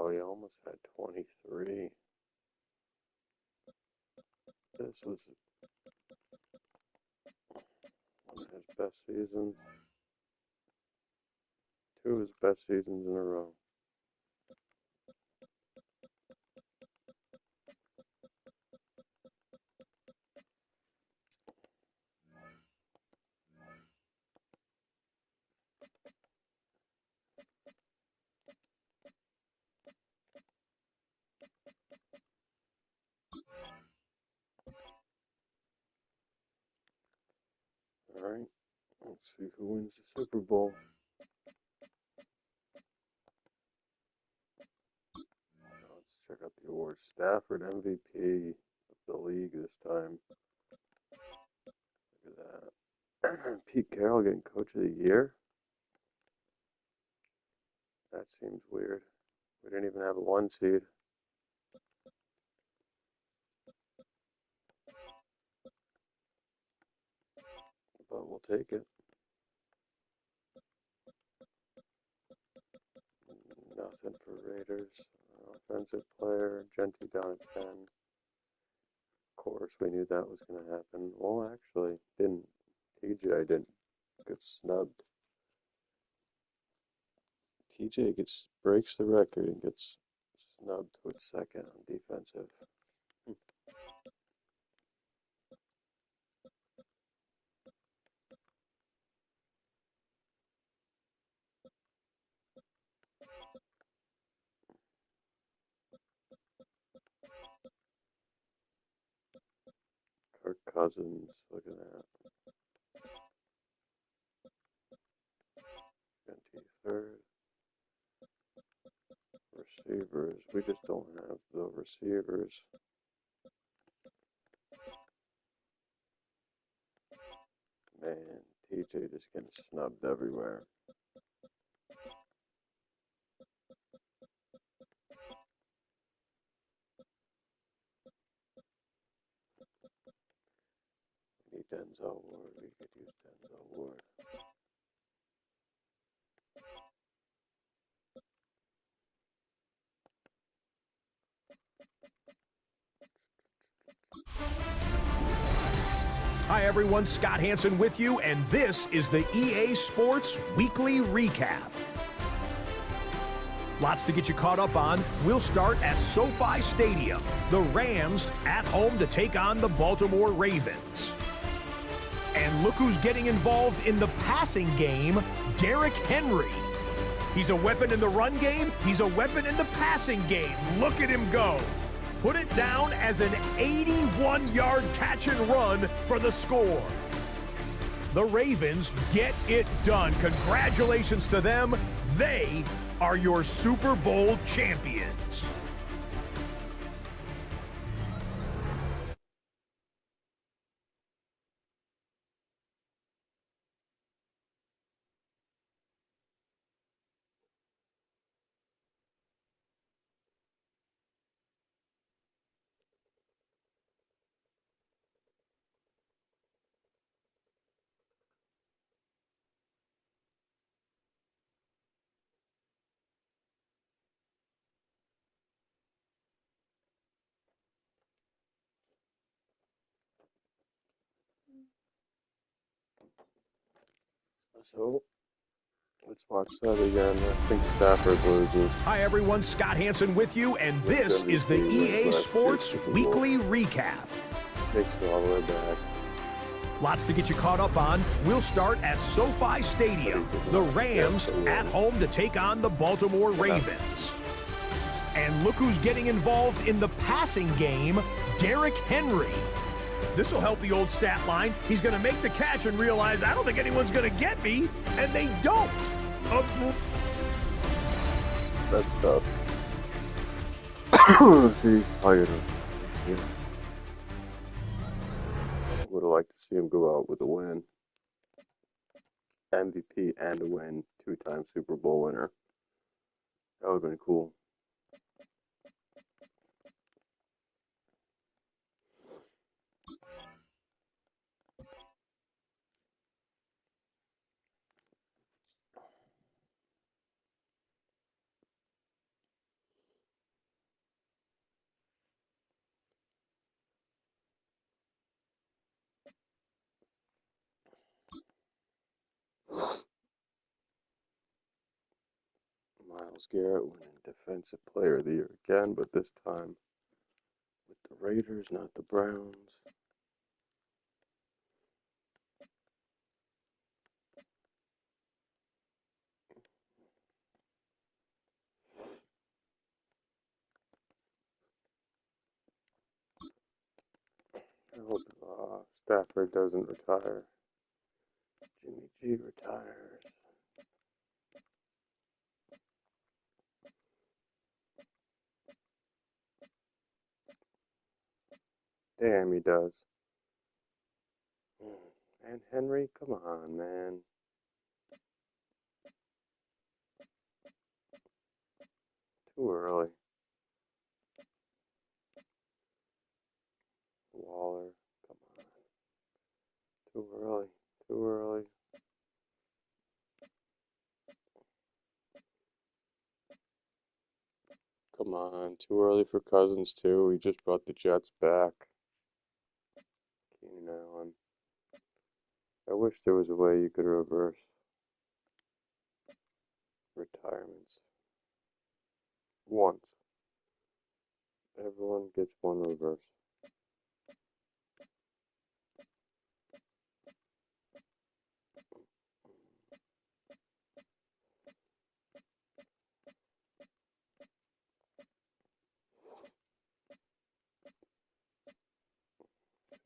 Oh, he almost had 23. This was one of his best seasons. Two of his best seasons in a row. All right, let's see who wins the Super Bowl. Let's check out the awards. Stafford MVP of the league this time. Look at that. Pete Carroll getting Coach of the Year. That seems weird. We didn't even have a 1 seed. But we'll take it. Nothing for Raiders. Offensive player, Genty down at 10. Of course, we knew that was going to happen. Well, actually, didn't. TJ didn't get snubbed. TJ breaks the record and gets snubbed with second on defensive. Kirk Cousins, look at that. Genty third. Receivers, we just don't have the receivers. Man, TJ just getting snubbed everywhere. We need Denzel Ward. We could use Denzel Ward. Hi everyone, Scott Hansen with you, and this is the EA Sports Weekly Recap. Lots to get you caught up on. We'll start at SoFi Stadium. The Rams at home to take on the Baltimore Ravens. And look who's getting involved in the passing game, Derrick Henry. He's a weapon in the run game. He's a weapon in the passing game. Look at him go. Put it down as an 81-yard catch and run for the score. The Ravens get it done. Congratulations to them. They are your Super Bowl champions. So, let's watch that again. I think Stafford loses. Hi everyone, Scott Hansen with you, and this is the EA Sports Weekly Recap. Takes me all the way back. Lots to get you caught up on. We'll start at SoFi Stadium. The Rams at home to take on the Baltimore Ravens. And look who's getting involved in the passing game, Derrick Henry. This will help the old stat line. He's going to make the catch and realize, I don't think anyone's going to get me, and they don't. That's tough. See, yeah. Would have liked to see him go out with a win. MVP and a win. 2-time Super Bowl winner. That would have been cool. Myles Garrett winning Defensive Player of the Year again, but this time with the Raiders, not the Browns. I hope Stafford doesn't retire. Jimmy G retires. Damn, he does. And Henry, come on, man. Too early. Waller, come on. Too early. Too early. Come on. Too early for Cousins, too. He just brought the Jets back. Keenan Allen. I wish there was a way you could reverse retirements. Once. Everyone gets one reverse.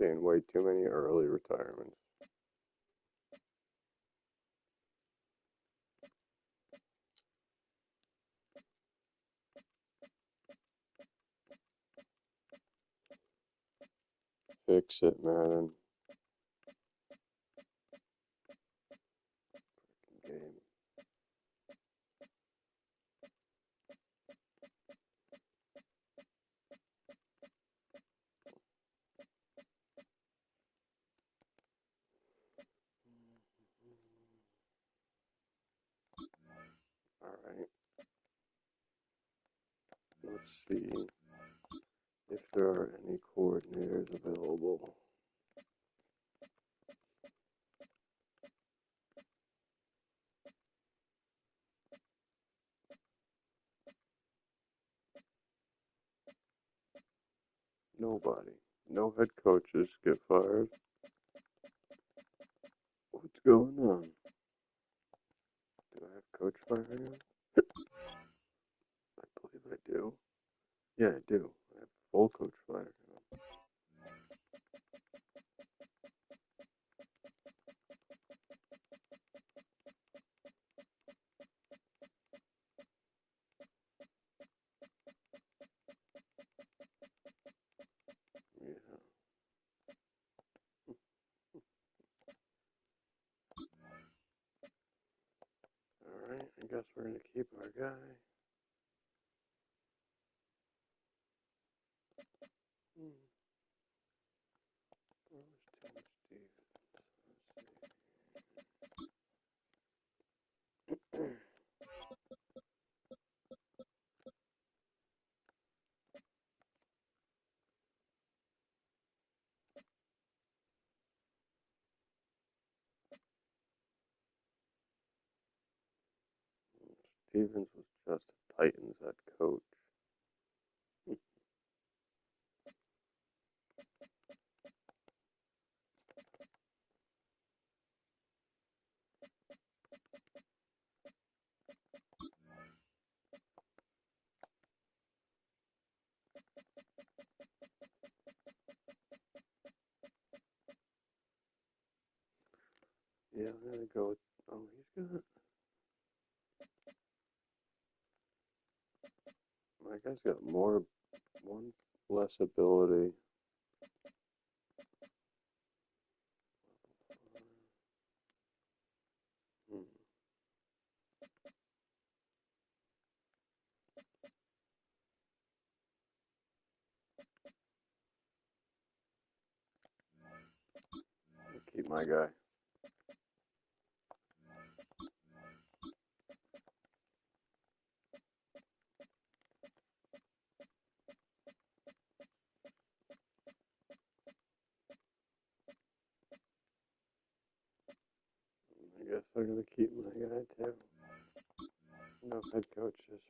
Seeing way too many early retirements. Fix it, Madden. Game. Alright. Let's see if there are any coordinators available. Nobody. No head coaches get fired. What's going on? Do I have coach firing? I believe I do. Yeah, I do. I have full coach firing. Yeah. Alright, I guess we're gonna keep our guy. Stevens was just a Titans head coach. Yeah, I'm gonna go with, oh, he's got, my guy's got one less ability. I'll keep my guy. I guess I'm gonna keep my guy too. No, of head coaches.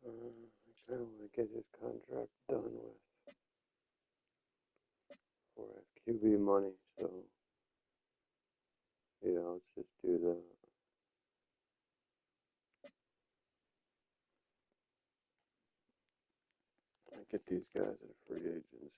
I kind of want to get his contract done with for QB money, so yeah, let's just do that. I get these guys at free agency.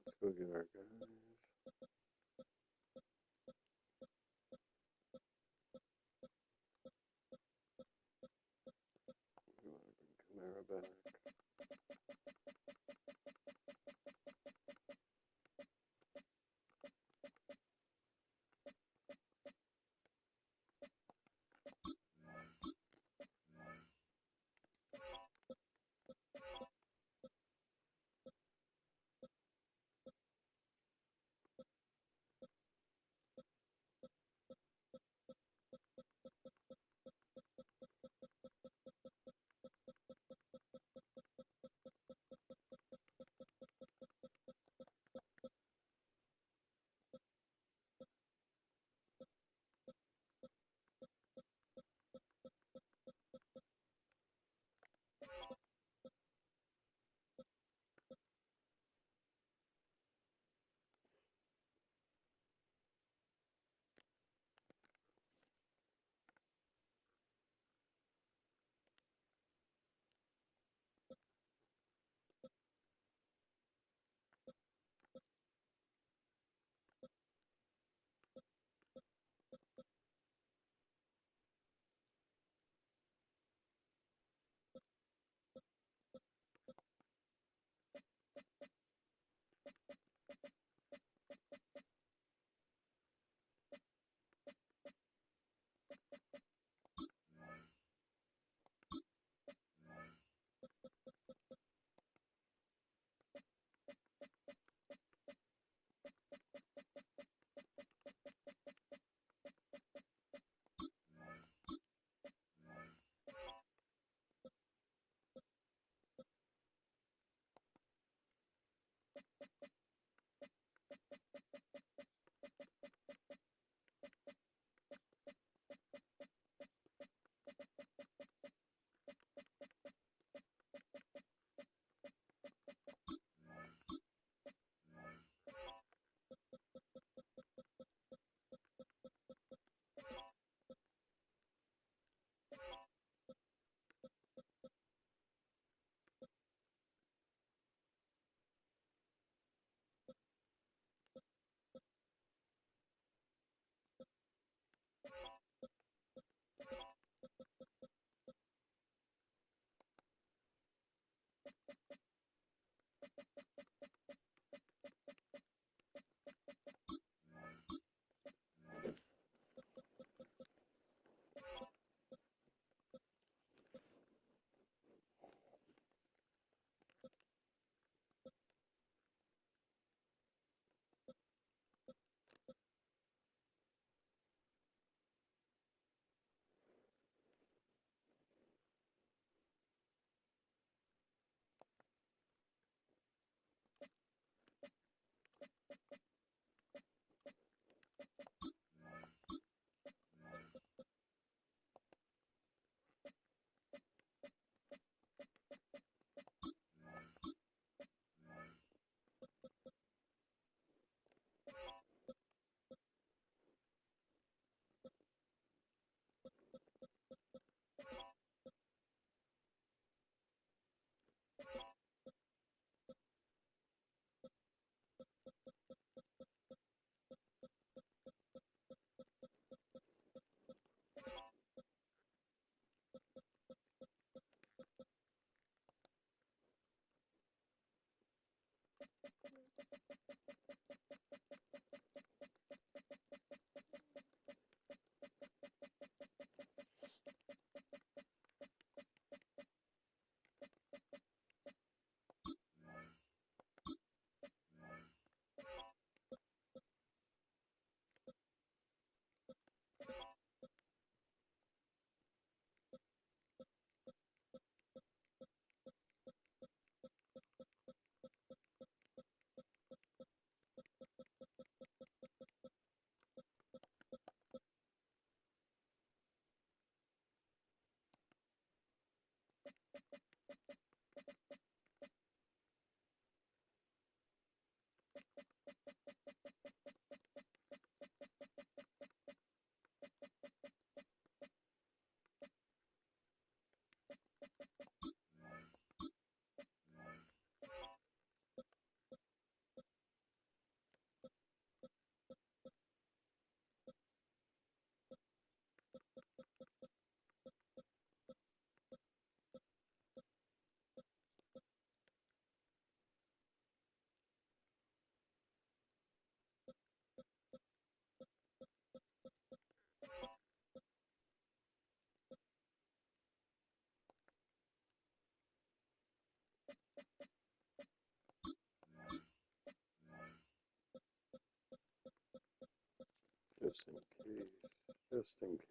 Let's go get our guys. We want to bring Camara back.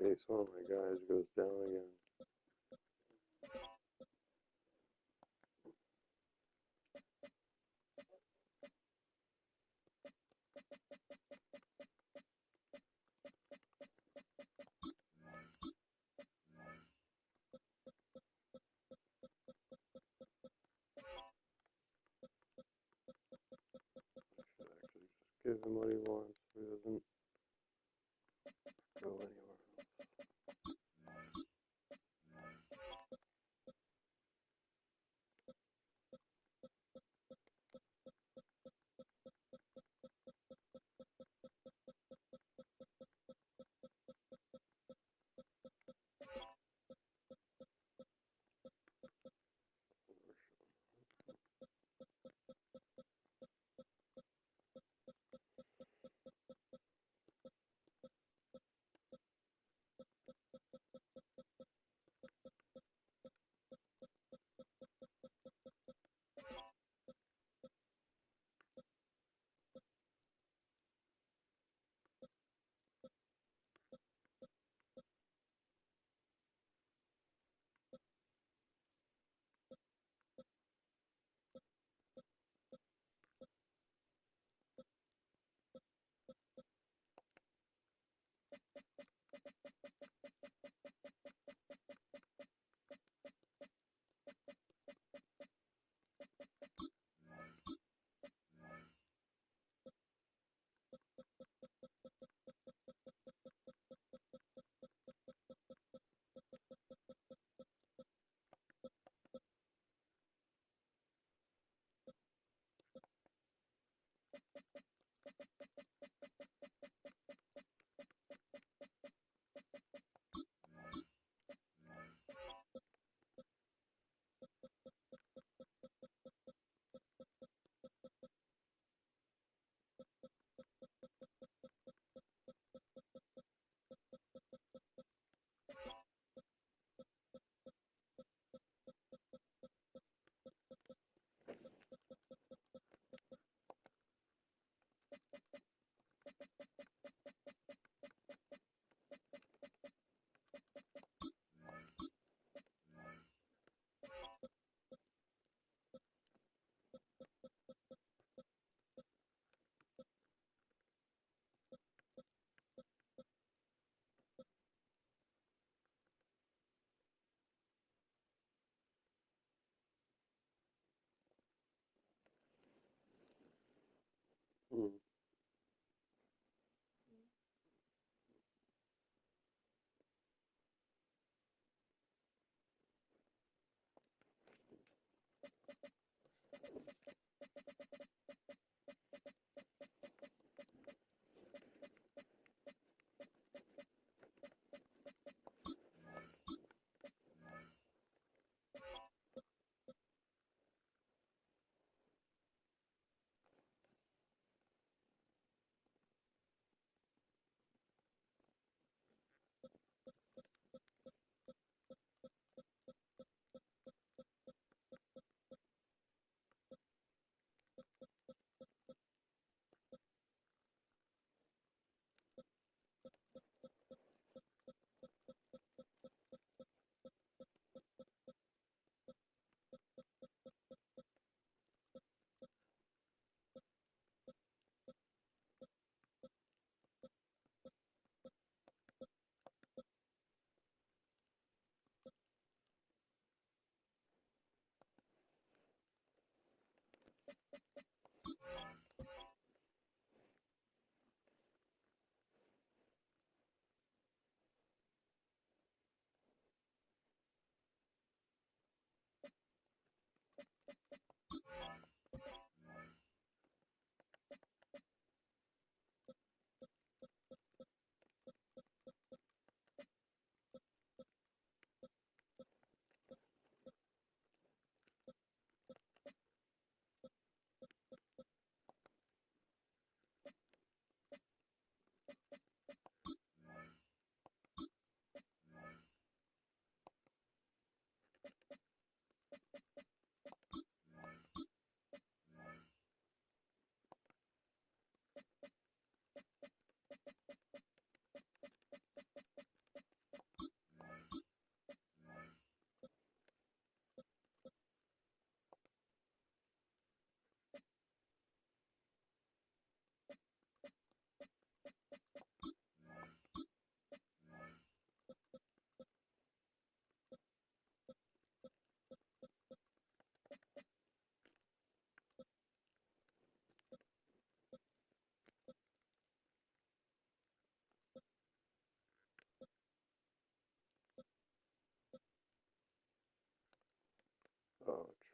case one of my guys goes down again. Give him what he wants so he doesn't go anywhere else.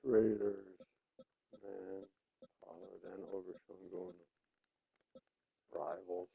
Raiders, man, Pollard and Overshown going to rivals.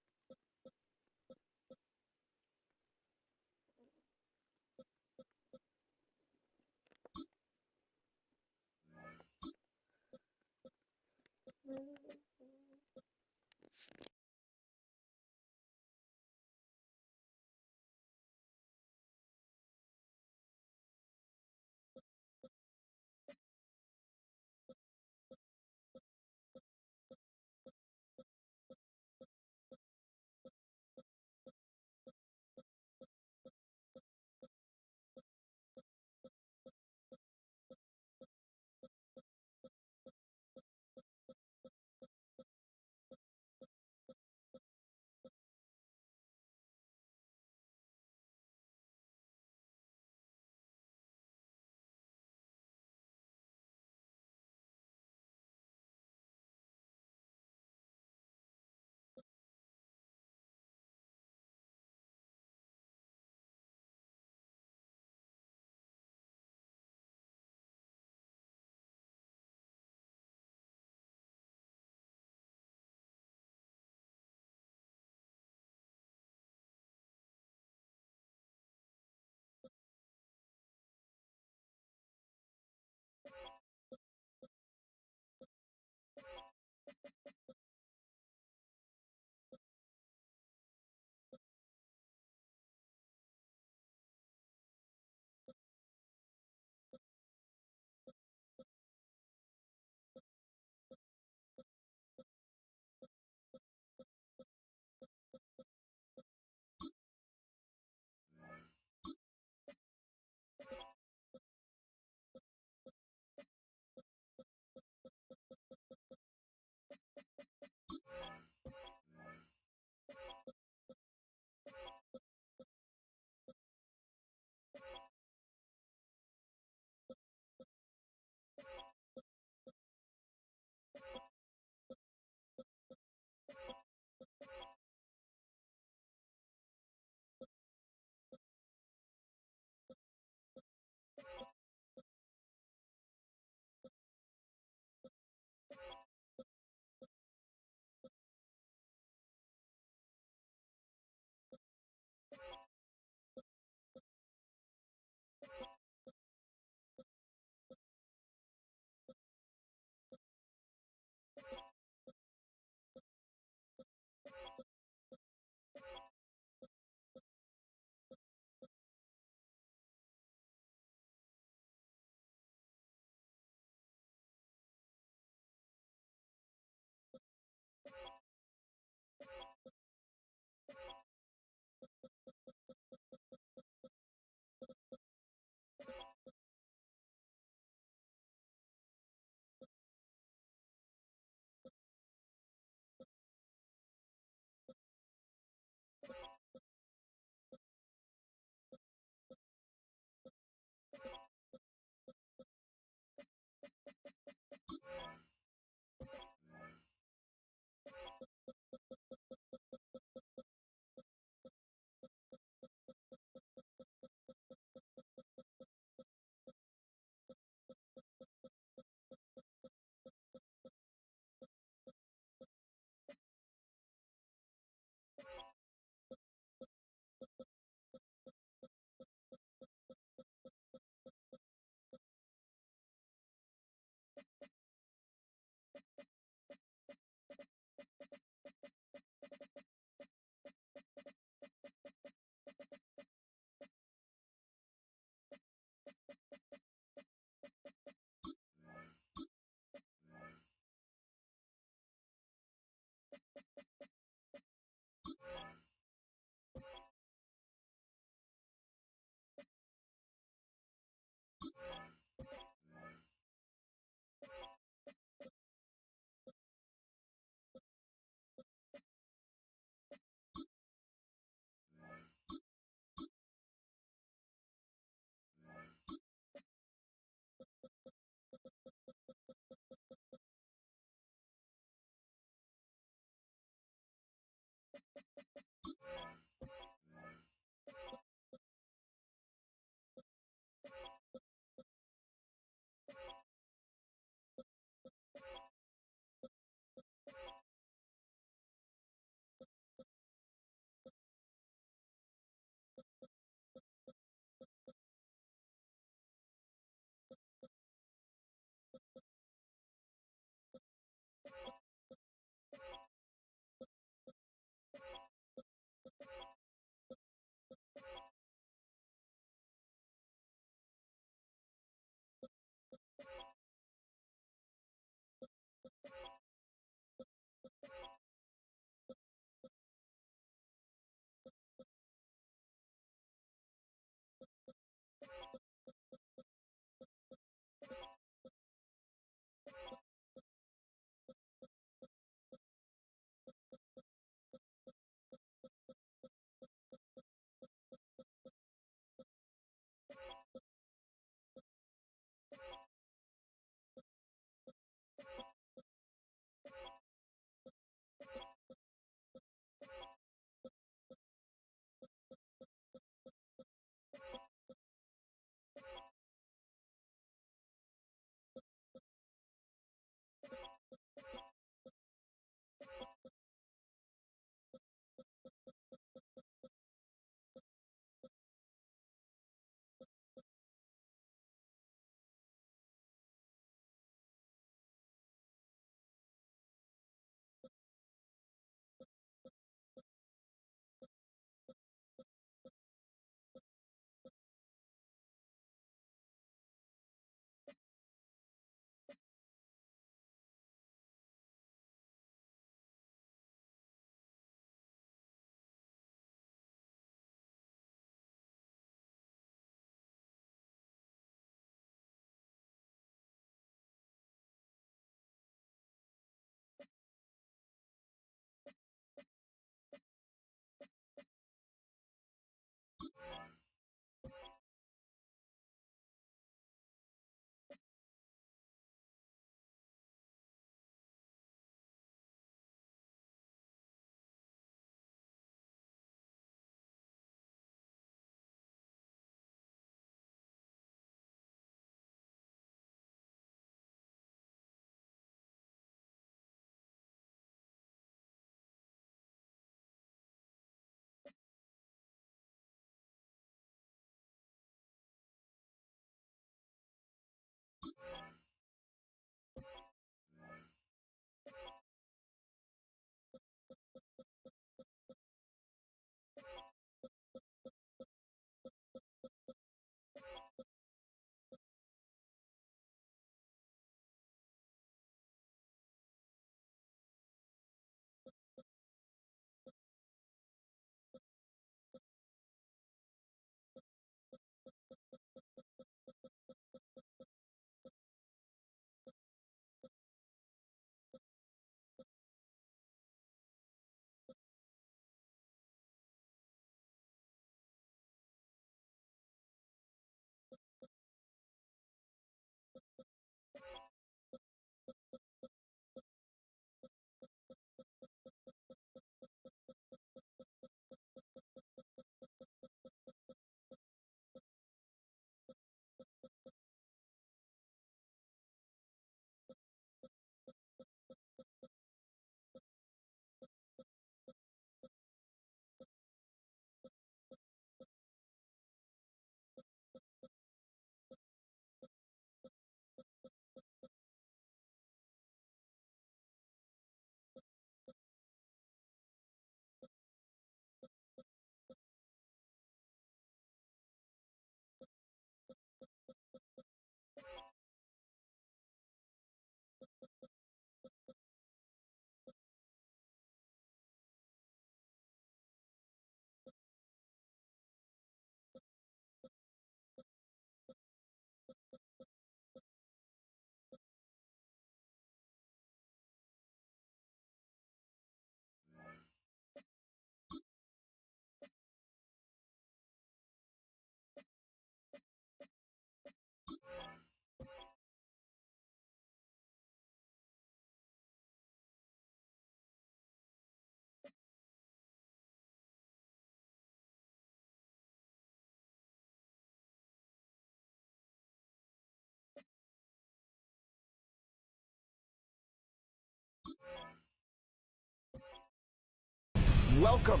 Welcome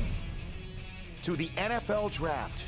to the NFL Draft.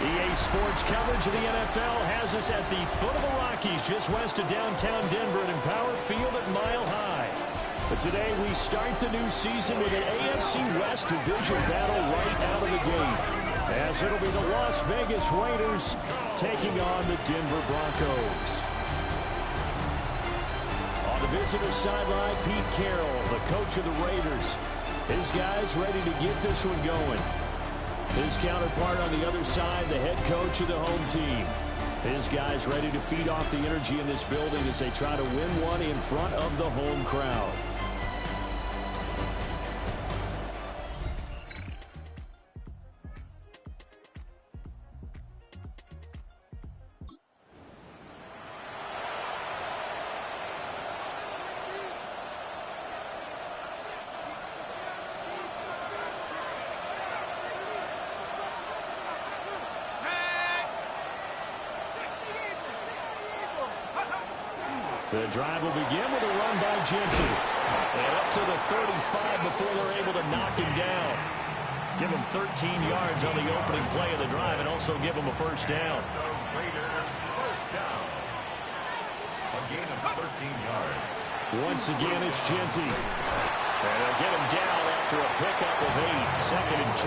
EA Sports coverage of the NFL has us at the foot of the Rockies, just west of downtown Denver at Empower Field at Mile High. But today we start the new season with an AFC West division battle right out of the gate, as it'll be the Las Vegas Raiders taking on the Denver Broncos. On the visitor sideline, Pete Carroll, the coach of the Raiders. His guys ready to get this one going. His counterpart on the other side, the head coach of the home team. His guys ready to feed off the energy in this building as they try to win one in front of the home crowd. The drive will begin with a run by Genty. And up to the 35 before they're able to knock him down. Give him 13 yards on the opening play of the drive and also give him a first down. First down. A gain of 13 yards. Once again, it's Genty. And they'll get him down after a pickup of 8. Second and 2.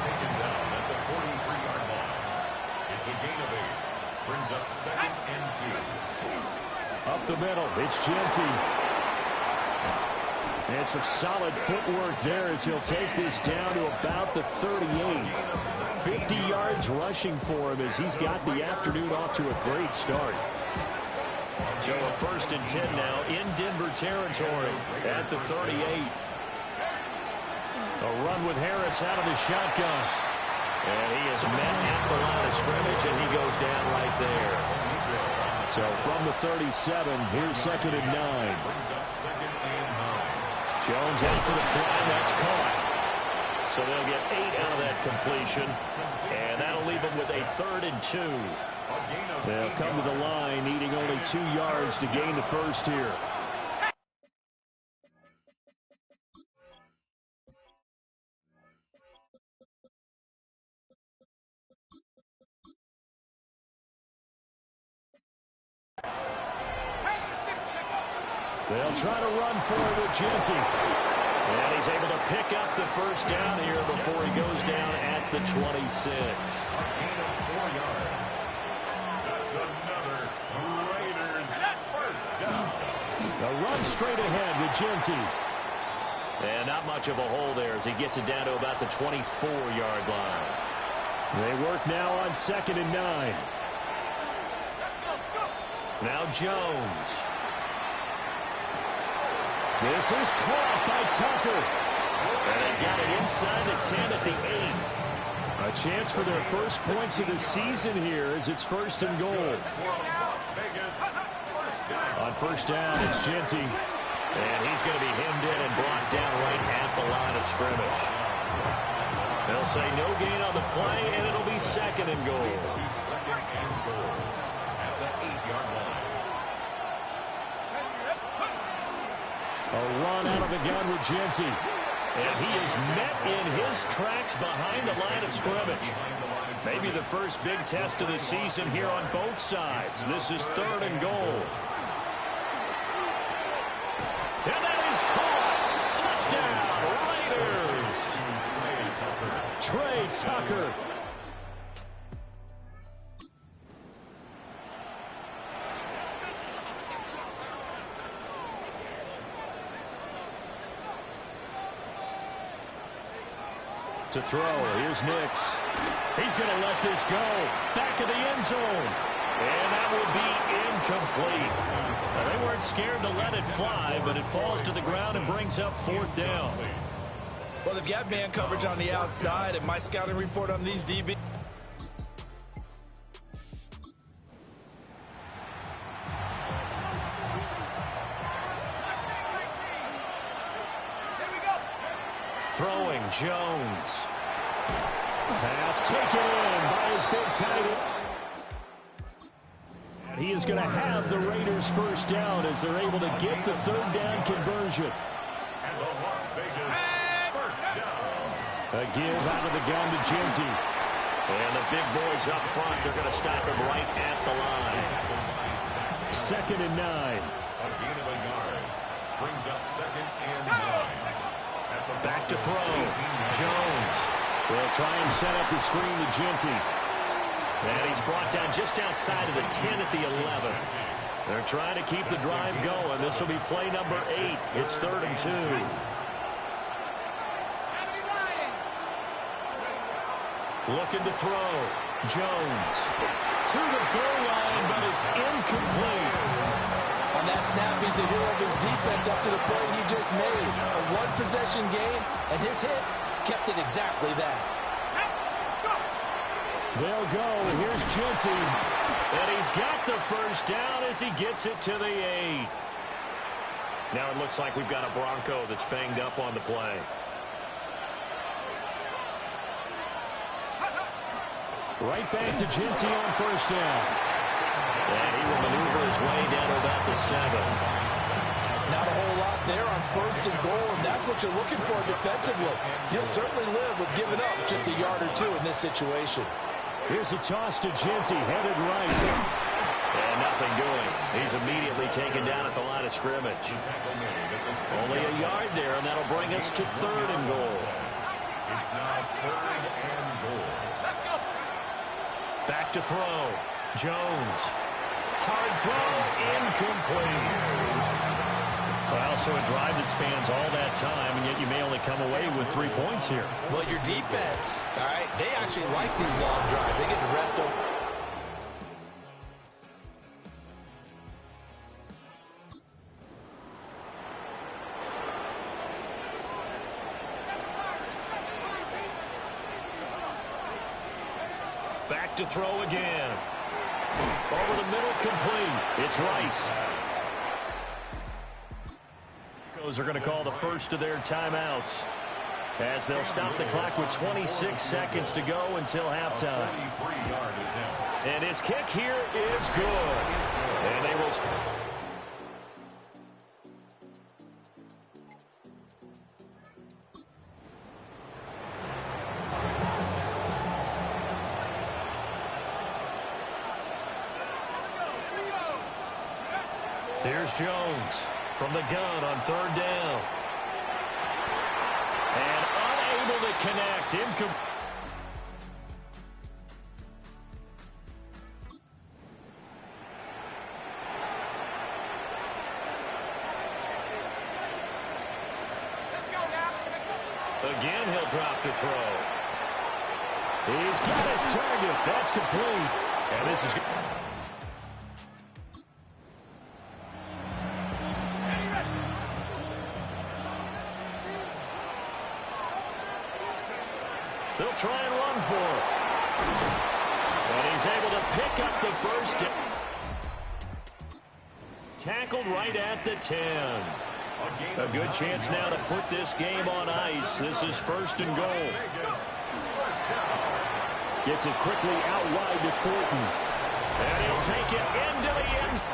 Taken down at the 43-yard line. It's a gain of 8. Brings up second and 2. Up the middle, it's Genty. And some solid footwork there as he'll take this down to about the 38. 50 yards rushing for him as he's got the afternoon off to a great start. So a first and 10 now in Denver territory at the 38. A run with Harris out of the shotgun. And he is met at the line of scrimmage, and he goes down right there. So from the 37, here's second and 9. Jones out to the fly, that's caught. So they'll get 8 out of that completion, and that'll leave them with a 3rd and 2. They'll come to the line, needing only 2 yards to gain the first here. They'll try to run forward with Genty. And he's able to pick up the first down here before he goes down at the 26. A gain of 4 yards. That's another Raiders first down. A run straight ahead with Genty. And not much of a hole there as he gets it down to about the 24-yard line. They work now on second and 9. Now Jones. This is caught by Tucker. And they got it inside the 10 at the 8. A chance for their first points of the season here as it's first and goal. On first down, it's Genty. And he's going to be hemmed in and brought down right at the line of scrimmage. They'll say no gain on the play, and it'll be second and goal. Second and goal at the 8-yard line. A run out of the gun with Genty. And he is met in his tracks behind the line of scrimmage. Maybe the first big test of the season here on both sides. This is 3rd and goal. And that is caught. Touchdown, Raiders. Trey Tucker. To throw, here's Nix. He's going to let this go. Back of the end zone. And that will be incomplete. Now, they weren't scared to let it fly, but it falls to the ground and brings up 4th down. Well, they've got man coverage on the outside, and my scouting report on these DB. Throwing, Jones. Pass taken in by his big tight end. And he is going to have the Raiders first down as they're able to get the 3rd down conversion. And the Las Vegas first down. A give out of the gun to Genty. And the big boys up front, they're going to stop him right at the line. 2nd and 9. A gain of a yard. Brings up 2nd and 9. Back to throw. Jones will try and set up the screen to Ginty. And he's brought down just outside of the 10 at the 11. They're trying to keep the drive going. This will be play number 8. It's 3rd and 2. Looking to throw. Jones to the goal line, but it's incomplete. On that snap, he's a hero of his defense up to the play he just made. A one-possession game, and his hit kept it exactly that. They'll go. Here's Ginty. And he's got the first down as he gets it to the 8. Now it looks like we've got a Bronco that's banged up on the play. Right back to Ginty on 1st down. And he will maneuver his way down to about the 7. Not a whole lot there on 1st and goal, and that's what you're looking for defensively. You'll certainly live with giving up just a yard or 2 in this situation. Here's a toss to Ginty, headed right. And nothing doing. He's immediately taken down at the line of scrimmage. Only a yard there, and that'll bring us to 3rd and goal. It's now 3rd and goal. Back to throw. Jones. Hard throw. Incomplete. Well, so a drive that spans all that time, and yet you may only come away with 3 points here. Well, your defense, all right, they actually like these long drives. They get to rest them. Back to throw again. Over the middle, complete. It's Rice. Broncos are going to call the first of their timeouts as they'll stop the clock with 26 seconds to go until halftime. And his kick here is good. And they will... Here's Jones from the gun on 3rd down. And unable to connect. Again, he'll drop to throw. He's got his target. That's complete. And this is... They'll try and run for it. And he's able to pick up the first. Tackled right at the 10. A good chance now to put this game on ice. This is 1st and goal. Gets it quickly out wide to Thornton. And he'll take it into the end zone.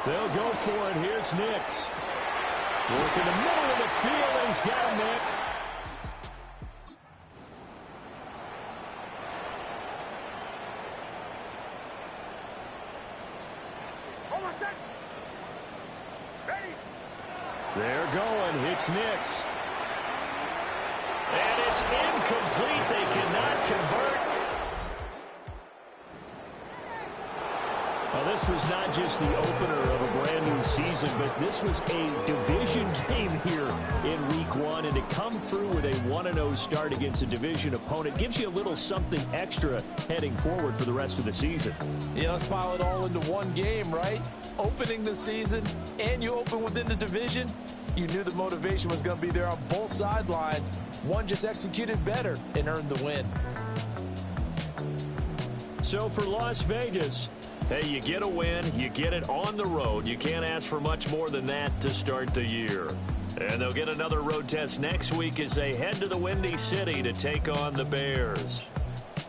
They'll go for it. Here's Nix. Work in the middle of the field, and he's got him there. They're going. It's Nix. And it's incomplete. They cannot convert. Well, this was not just the opener of a brand new season, but this was a division game here in week 1. And to come through with a 1-0 start against a division opponent gives you a little something extra heading forward for the rest of the season. Yeah, let's pile it all into one game, right? Opening the season, and you open within the division. You knew the motivation was going to be there on both sidelines. One just executed better and earned the win. So for Las Vegas, hey, you get a win, you get it on the road. You can't ask for much more than that to start the year. And they'll get another road test next week as they head to the Windy City to take on the Bears.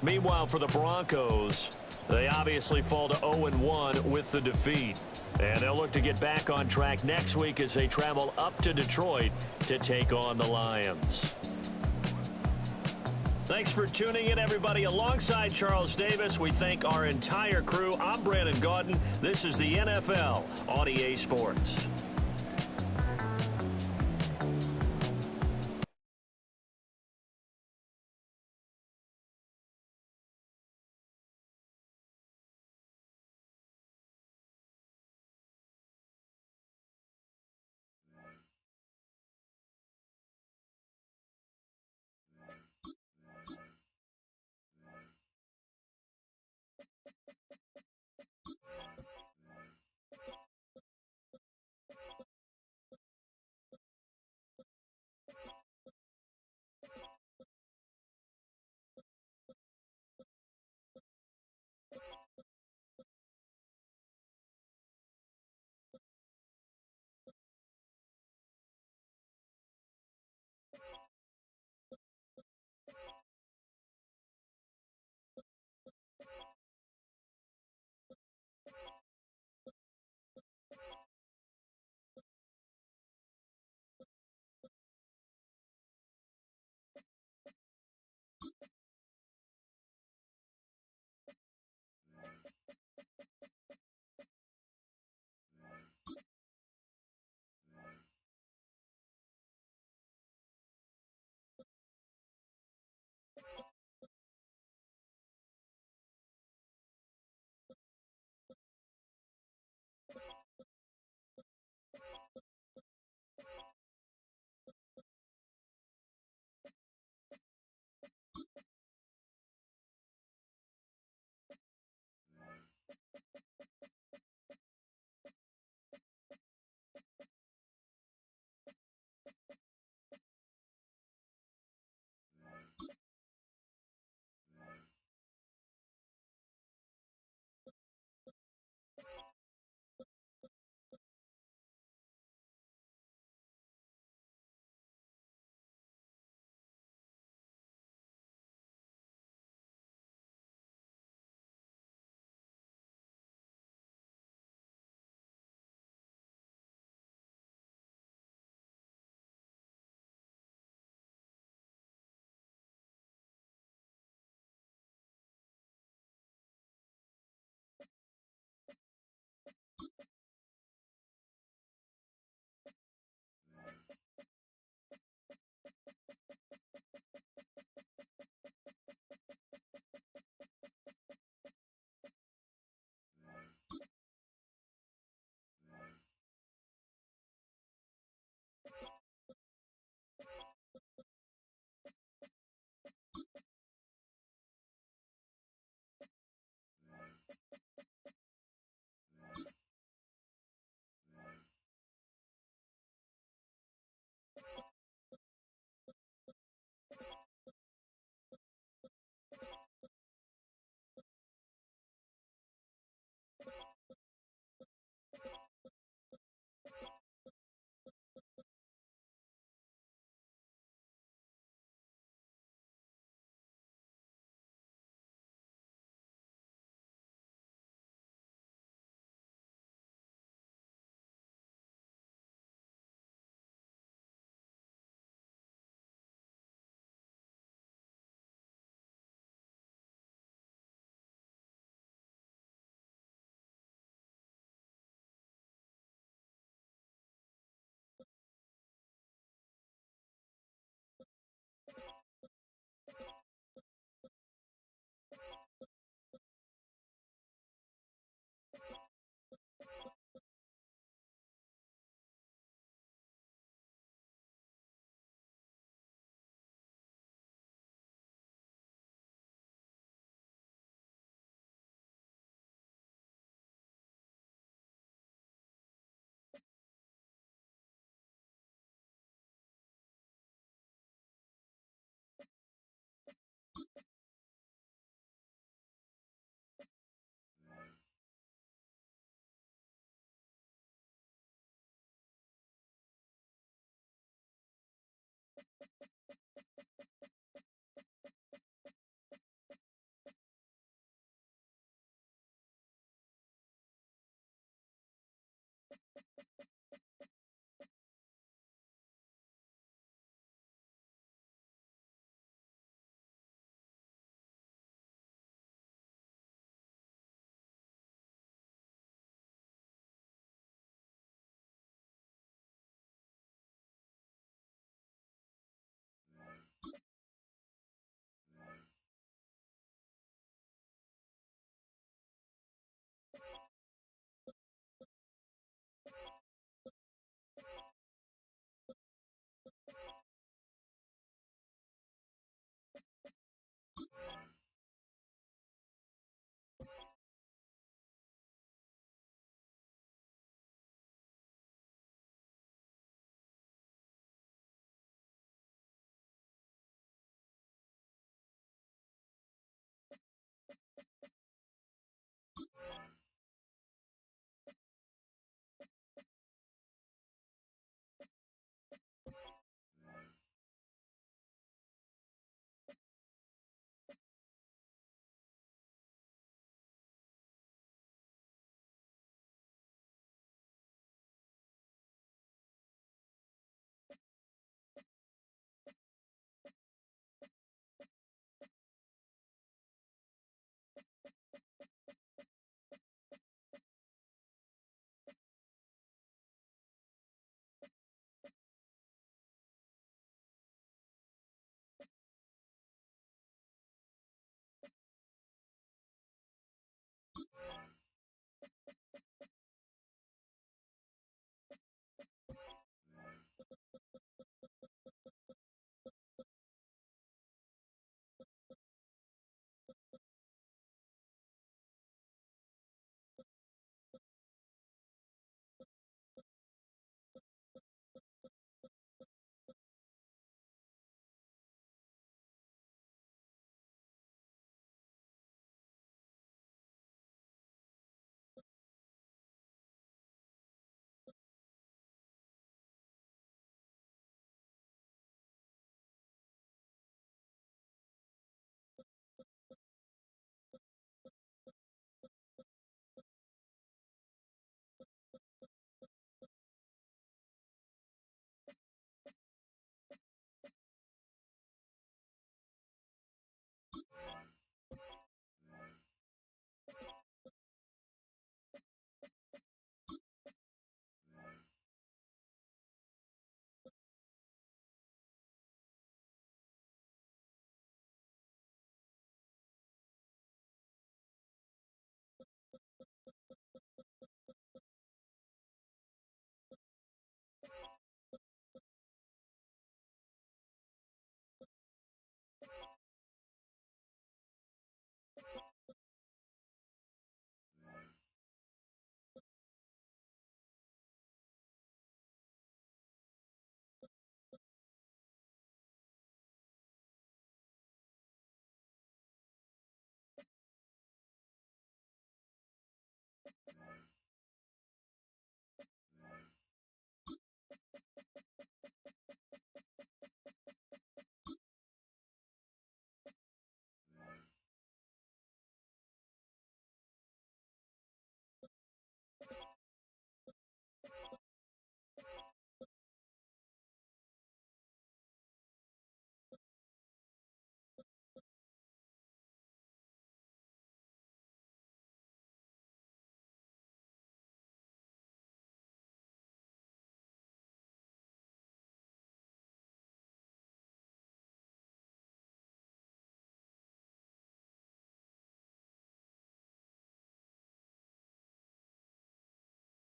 Meanwhile, for the Broncos, they obviously fall to 0-1 with the defeat. And they'll look to get back on track next week as they travel up to Detroit to take on the Lions. Thanks for tuning in, everybody. Alongside Charles Davis, we thank our entire crew. I'm Brandon Gaudin. This is the NFL on EA Sports.